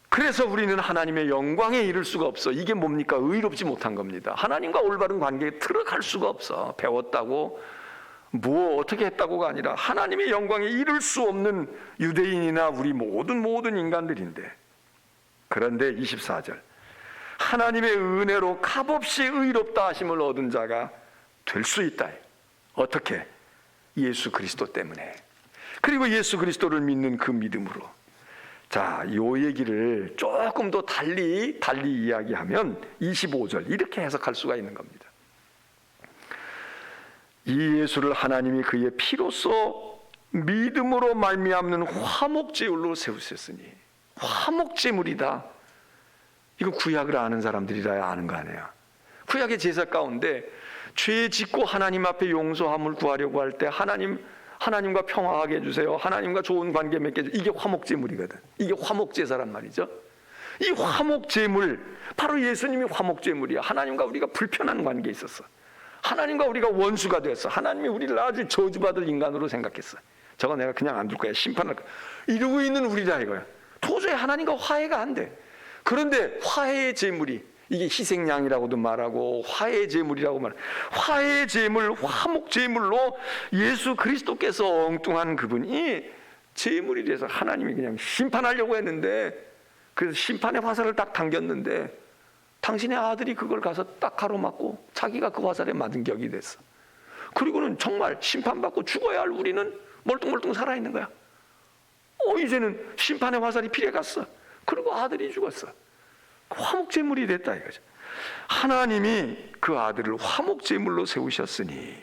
그래서 우리는 하나님의 영광에 이를 수가 없어. 이게 뭡니까? 의롭지 못한 겁니다. 하나님과 올바른 관계에 들어갈 수가 없어. 배웠다고 뭐 어떻게 했다고가 아니라 하나님의 영광에 이를 수 없는 유대인이나 우리 모든 인간들인데, 그런데 24절, 하나님의 은혜로 값없이 의롭다 하심을 얻은 자가 될 수 있다. 어떻게? 예수 그리스도 때문에. 그리고 예수 그리스도를 믿는 그 믿음으로. 자, 요 얘기를 조금 더 달리 이야기하면 25절 이렇게 해석할 수가 있는 겁니다. 이 예수를 하나님이 그의 피로써 믿음으로 말미암는 화목제물로 세우셨으니. 화목제물이다. 이거 구약을 아는 사람들이라야 아는 거 아니에요. 구약의 제사 가운데 죄 짓고 하나님 앞에 용서함을 구하려고 할 때 하나님과 평화하게 해주세요, 하나님과 좋은 관계 맺게 해주세요, 이게 화목제물이거든. 이게 화목제사란 말이죠. 이 화목제물, 바로 예수님이 화목제물이야. 하나님과 우리가 불편한 관계에 있었어. 하나님과 우리가 원수가 되었어. 하나님이 우리를 아주 저주받을 인간으로 생각했어. 저거 내가 그냥 안 둘 거야, 심판할 거야, 이러고 있는 우리다 이거야. 도저히 하나님과 화해가 안 돼. 그런데 화해의 제물이, 이게 희생양이라고도 말하고 화해의 제물이라고 말해요. 화해의 제물, 화목 제물로 예수 그리스도께서 엉뚱한 그분이 제물이 돼서 하나님이 그냥 심판하려고 했는데, 그래서 심판의 화살을 딱 당겼는데 당신의 아들이 그걸 가서 딱 가로막고 자기가 그 화살에 맞은 격이 됐어. 그리고는 정말 심판받고 죽어야 할 우리는 멀뚱멀뚱 살아있는 거야. 이제는 심판의 화살이 피해갔어. 그리고 아들이 죽었어. 화목제물이 됐다 이거죠. 하나님이 그 아들을 화목제물로 세우셨으니.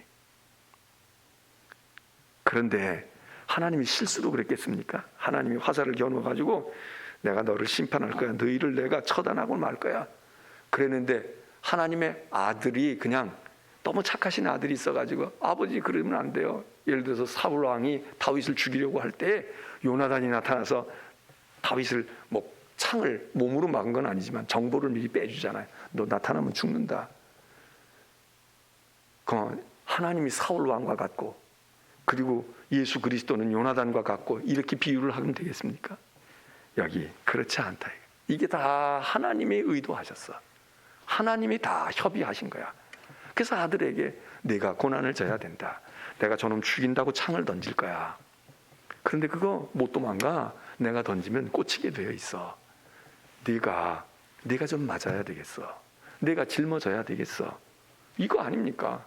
그런데 하나님이 실수로 그랬겠습니까? 하나님이 화살을 겨누어가지고 내가 너를 심판할 거야, 너희를 내가 처단하고 말 거야 그랬는데, 하나님의 아들이 그냥 너무 착하신 아들이 있어가지고, 아버지 그러면 안 돼요. 예를 들어서 사울 왕이 다윗을 죽이려고 할 때 요나단이 나타나서 다윗을 뭐 창을 몸으로 막은 건 아니지만 정보를 미리 빼주잖아요. 너 나타나면 죽는다. 하나님이 사울 왕과 같고, 그리고 예수 그리스도는 요나단과 같고, 이렇게 비유를 하면 되겠습니까? 여기 그렇지 않다. 이게 다 하나님의 의도하셨어. 하나님이 다 협의하신 거야. 그래서 아들에게 네가 고난을 져야 된다. 내가 저놈 죽인다고 창을 던질 거야. 그런데 그거 못 도망가. 내가 던지면 꽂히게 되어 있어. 네가 좀 맞아야 되겠어. 내가 짊어져야 되겠어. 이거 아닙니까?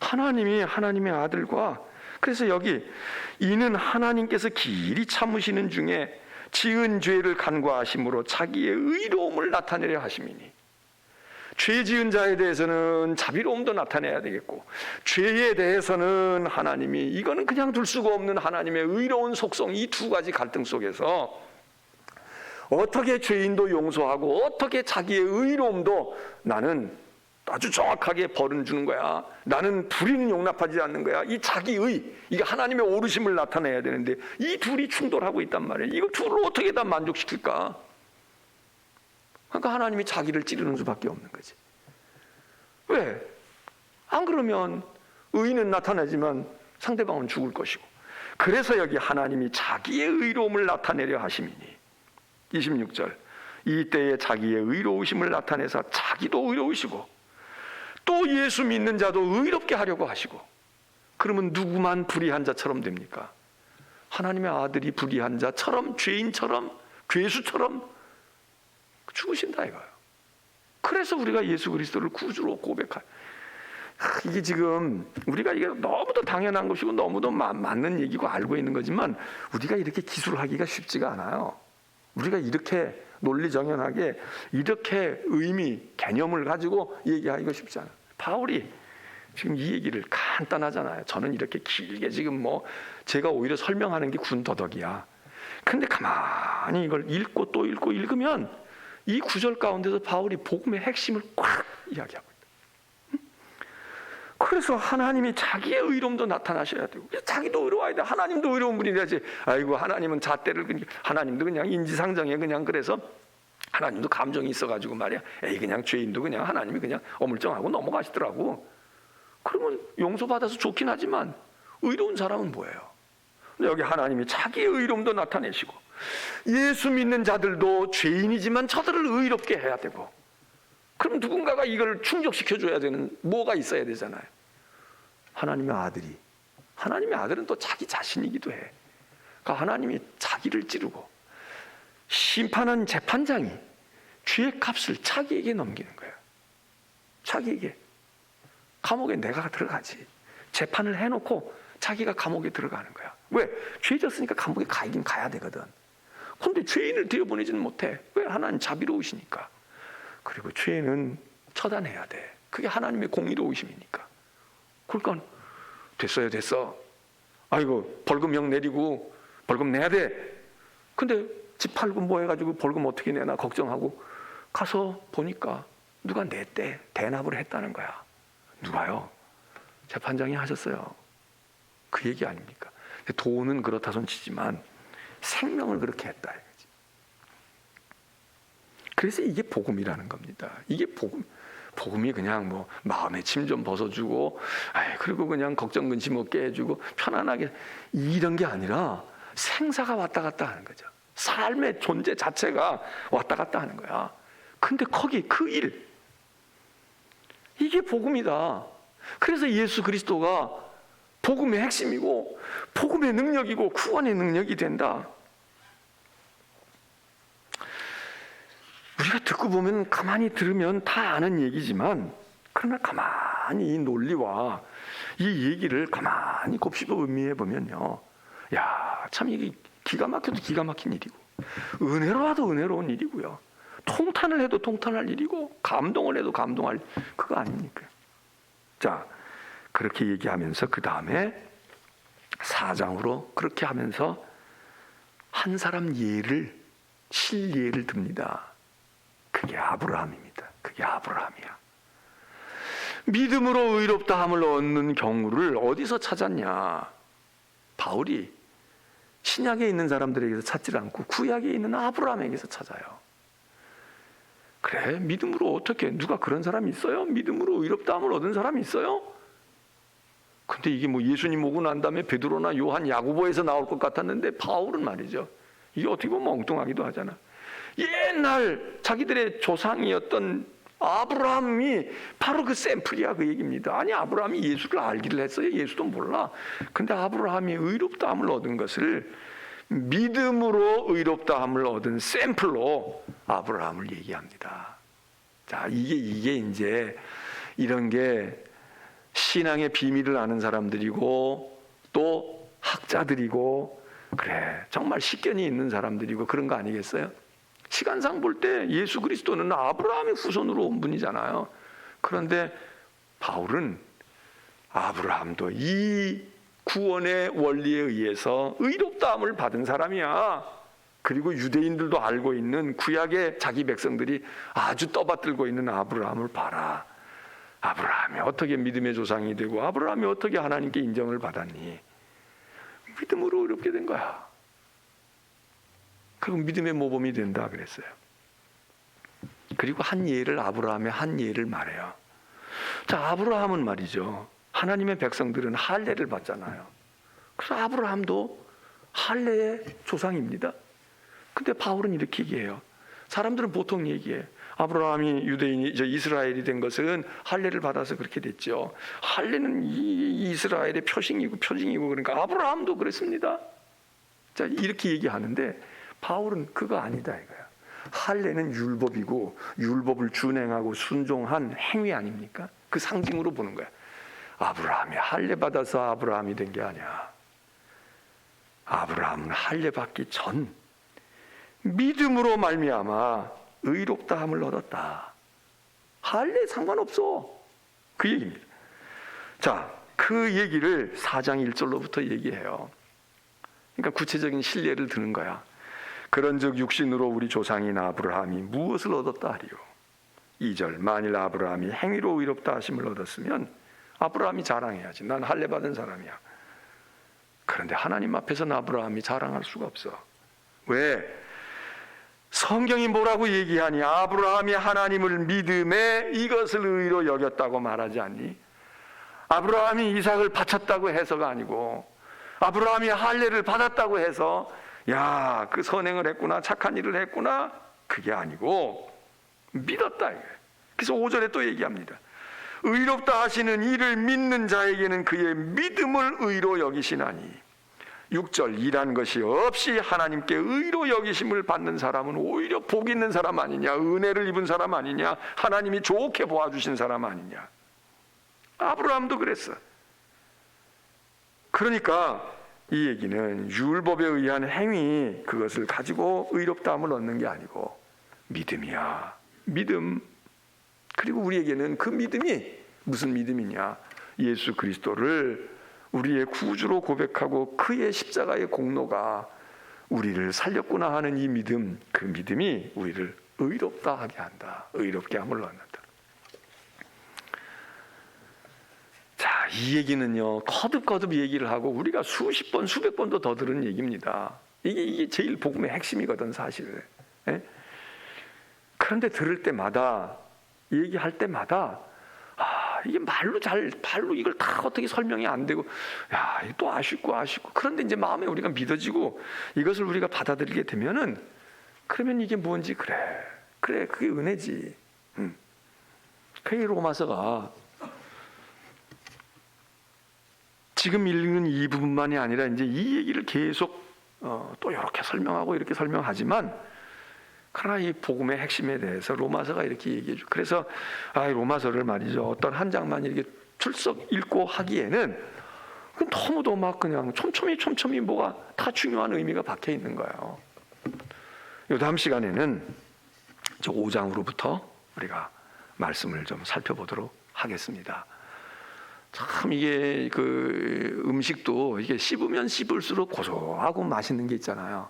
하나님이 하나님의 아들과, 그래서 여기 이는 하나님께서 길이 참으시는 중에 지은 죄를 간과하심으로 자기의 의로움을 나타내려 하심이니. 죄 지은 자에 대해서는 자비로움도 나타내야 되겠고, 죄에 대해서는 하나님이, 이거는 그냥 둘 수가 없는 하나님의 의로운 속성, 이 두 가지 갈등 속에서 어떻게 죄인도 용서하고 어떻게 자기의 의로움도 나는 아주 정확하게 벌은 주는 거야. 나는 불의는 용납하지 않는 거야. 이 자기의, 이게 하나님의 오르심을 나타내야 되는데 이 둘이 충돌하고 있단 말이에요. 이거 둘을 어떻게 다 만족시킬까? 그러니까 하나님이 자기를 찌르는 수밖에 없는 거지. 왜? 안 그러면 의는 나타나지만 상대방은 죽을 것이고. 그래서 여기 하나님이 자기의 의로움을 나타내려 하심이니. 26절, 이때에 자기의 의로우심을 나타내서 자기도 의로우시고 또 예수 믿는 자도 의롭게 하려고 하시고. 그러면 누구만 불의한 자처럼 됩니까? 하나님의 아들이 불의한 자처럼, 죄인처럼, 괴수처럼 죽으신다 이거예요. 그래서 우리가 예수 그리스도를 구주로 고백할, 이게 지금 우리가 이게 너무도 당연한 것이고 너무도 맞는 얘기고 알고 있는 거지만, 우리가 이렇게 기술하기가 쉽지가 않아요. 우리가 이렇게 논리정연하게 이렇게 의미, 개념을 가지고 얘기하기가 쉽지 않아요. 바울이 지금 이 얘기를 간단하잖아요. 저는 이렇게 길게 지금 뭐 제가 오히려 설명하는 게 군더더기야. 근데 가만히 이걸 읽고 또 읽고 읽으면 이 구절 가운데서 바울이 복음의 핵심을 꽉 이야기하고 있다. 그래서 하나님이 자기의 의로움도 나타나셔야 되고, 자기도 의로워야 돼. 하나님도 의로운 분이 돼야지. 아이고 하나님은 잣대를, 하나님도 그냥 인지상정에 그냥, 그래서 하나님도 감정이 있어가지고 말이야, 에이 그냥 죄인도 그냥 하나님이 그냥 어물쩡하고 넘어가시더라고. 그러면 용서받아서 좋긴 하지만 의로운 사람은 뭐예요? 근데 여기 하나님이 자기의 의로움도 나타내시고, 예수 믿는 자들도 죄인이지만 저들을 의롭게 해야 되고, 그럼 누군가가 이걸 충족시켜줘야 되는 뭐가 있어야 되잖아요. 하나님의 아들이, 하나님의 아들은 또 자기 자신이기도 해. 그러니까 하나님이 자기를 찌르고, 심판한 재판장이 죄의 값을 자기에게 넘기는 거예요. 자기에게. 감옥에 내가 들어가지. 재판을 해놓고 자기가 감옥에 들어가는 거야. 왜? 죄 졌으니까 감옥에 가긴 가야 되거든. 그런데 죄인을 들여보내지는 못해. 왜? 하나님 자비로우시니까. 그리고 죄는 처단해야 돼. 그게 하나님의 공의로우심이니까. 그러니까 됐어요, 됐어. 아이고 벌금형 내리고 벌금 내야 돼. 근데 집 팔고 뭐 해가지고 벌금 어떻게 내나 걱정하고 가서 보니까 누가 냈대. 대납을 했다는 거야. 누가요? 재판장이 하셨어요. 그 얘기 아닙니까? 돈은 그렇다 손 치지만 생명을 그렇게 했다 이거지. 그래서 이게 복음이라는 겁니다. 이게 복음이 그냥 뭐 마음의 짐 좀 벗어주고, 그리고 그냥 걱정 근심 없게 해주고 편안하게, 이런 게 아니라 생사가 왔다 갔다 하는 거죠. 삶의 존재 자체가 왔다 갔다 하는 거야. 근데 거기 그 일, 이게 복음이다. 그래서 예수 그리스도가 복음의 핵심이고 복음의 능력이고 구원의 능력이 된다. 우리가 듣고 보면, 가만히 들으면 다 아는 얘기지만, 그러나 가만히 이 논리와 이 얘기를 가만히 곱씹어 음미해 보면요, 야, 참 이게 기가 막혀도 기가 막힌 일이고, 은혜로워도 은혜로운 일이고요, 통탄을 해도 통탄할 일이고, 감동을 해도 감동할 그거 아닙니까? 자, 그렇게 얘기하면서 그 다음에 4장으로 그렇게 하면서 한 사람 예를, 실예를 듭니다. 그게 아브라함입니다. 그게 아브라함이야. 믿음으로 의롭다함을 얻는 경우를 어디서 찾았냐? 바울이 신약에 있는 사람들에게서 찾지 않고 구약에 있는 아브라함에게서 찾아요. 그래, 믿음으로 어떻게, 누가 그런 사람이 있어요? 믿음으로 의롭다함을 얻은 사람이 있어요? 근데 이게 뭐 예수님 오고 난 다음에 베드로나 요한, 야고보에서 나올 것 같았는데, 바울은 말이죠, 이게 어떻게 보면 엉뚱하기도 하잖아. 옛날 자기들의 조상이었던 아브라함이 바로 그 샘플이야, 그 얘기입니다. 아니, 아브라함이 예수를 알기를 했어요? 예수도 몰라. 근데 아브라함이 의롭다함을 얻은 것을 믿음으로 의롭다함을 얻은 샘플로 아브라함을 얘기합니다. 자, 이게 이제 이런 게 신앙의 비밀을 아는 사람들이고 또 학자들이고, 그래, 정말 식견이 있는 사람들이고 그런 거 아니겠어요? 시간상 볼 때 예수 그리스도는 아브라함의 후손으로 온 분이잖아요. 그런데 바울은 아브라함도 이 구원의 원리에 의해서 의롭다함을 받은 사람이야. 그리고 유대인들도 알고 있는, 구약의 자기 백성들이 아주 떠받들고 있는 아브라함을 봐라. 아브라함이 어떻게 믿음의 조상이 되고 아브라함이 어떻게 하나님께 인정을 받았니? 믿음으로 의롭게 된 거야. 그리고 믿음의 모범이 된다 그랬어요. 그리고 한 예를, 아브라함의 한 예를 말해요. 자, 아브라함은 말이죠, 하나님의 백성들은 할례를 받잖아요. 그래서 아브라함도 할례의 조상입니다. 근데 바울은 이렇게 얘기해요. 사람들은 보통 얘기해, 아브라함이 유대인이, 이스라엘이 된 것은 할례를 받아서 그렇게 됐죠. 할례는 이스라엘의 표징이고 그러니까 아브라함도 그랬습니다. 자, 이렇게 얘기하는데 바울은 그거 아니다 이거야. 할례는 율법이고 율법을 준행하고 순종한 행위 아닙니까? 그 상징으로 보는 거야. 아브라함이 할례 받아서 아브라함이 된 게 아니야. 아브라함은 할례 받기 전 믿음으로 말미암아 의롭다함을 얻었다. 할례 상관없어, 그 얘기입니다. 자, 그 얘기를 4장 1절로부터 얘기해요. 그러니까 구체적인 실례를 드는 거야. 그런즉 육신으로 우리 조상인 아브라함이 무엇을 얻었다 하리요? 2절, 만일 아브라함이 행위로 의롭다 하심을 얻었으면 아브라함이 자랑해야지. 난 할례 받은 사람이야. 그런데 하나님 앞에서는 아브라함이 자랑할 수가 없어. 왜? 성경이 뭐라고 얘기하니? 아브라함이 하나님을 믿음에 이것을 의로 여겼다고 말하지 않니? 아브라함이 이삭을 바쳤다고 해서가 아니고, 아브라함이 할례를 받았다고 해서 야, 그 선행을 했구나, 착한 일을 했구나, 그게 아니고 믿었다 이거예요. 그래서 5절에 또 얘기합니다. 의롭다 하시는 이를 믿는 자에게는 그의 믿음을 의로 여기시나니. 6절, 일한 것이 없이 하나님께 의로 여기심을 받는 사람은 오히려 복 있는 사람 아니냐, 은혜를 입은 사람 아니냐, 하나님이 좋게 보아주신 사람 아니냐. 아브라함도 그랬어. 그러니까 이 얘기는 율법에 의한 행위, 그것을 가지고 의롭다함을 얻는 게 아니고 믿음이야. 믿음. 그리고 우리에게는 그 믿음이 무슨 믿음이냐? 예수 그리스도를 우리의 구주로 고백하고 그의 십자가의 공로가 우리를 살렸구나 하는 이 믿음, 그 믿음이 우리를 의롭다 하게 한다. 의롭게 함을 얻는다. 자, 이 얘기는요, 거듭거듭 얘기를 하고 우리가 수십 번, 수백 번도 더 들은 얘기입니다. 이게 제일 복음의 핵심이거든, 사실. 예? 그런데 들을 때마다, 얘기할 때마다, 이게 말로 이걸 다 어떻게 설명이 안 되고, 야, 이게 또 아쉽고. 그런데 이제 마음에 우리가 믿어지고 이것을 우리가 받아들이게 되면은, 그러면 이게 뭔지, 그래, 그게 은혜지. 그게 로마서가 지금 읽는 이 부분만이 아니라 이제 이 얘기를 계속 또 이렇게 설명하고 이렇게 설명하지만, 그러나 이 복음의 핵심에 대해서 로마서가 이렇게 얘기해 줘. 그래서 이 로마서를 말이죠, 어떤 한 장만 이렇게 출석 읽고 하기에는 너무도 막 그냥 촘촘히 뭐가 다 중요한 의미가 박혀 있는 거예요. 요 다음 시간에는 저 5장으로부터 우리가 말씀을 좀 살펴보도록 하겠습니다. 참 이게 그 음식도 이게 씹으면 씹을수록 고소하고 맛있는 게 있잖아요.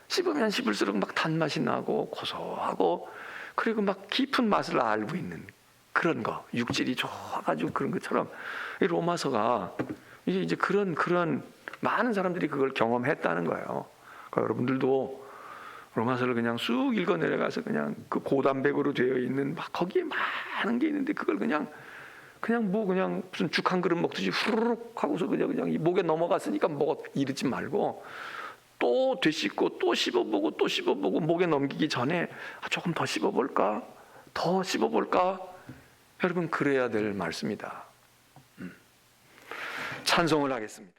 씹으면 씹을수록 막 단맛이 나고 고소하고, 그리고 막 깊은 맛을 알고 있는 그런 거, 육질이 좋아가지고 그런 것처럼 이 로마서가 이제 그런 많은 사람들이 그걸 경험했다는 거예요. 그러니까 여러분들도 로마서를 그냥 쑥 읽어 내려가서 그냥 그 고단백으로 되어 있는 막 거기에 많은 게 있는데, 그걸 그냥 무슨 죽 한 그릇 먹듯이 후루룩 하고서 그냥 이 목에 넘어갔으니까 먹어 이러지 말고, 또 되씹고 또 씹어보고 목에 넘기기 전에 조금 더 씹어볼까? 여러분, 그래야 될 말씀이다. 찬송을 하겠습니다.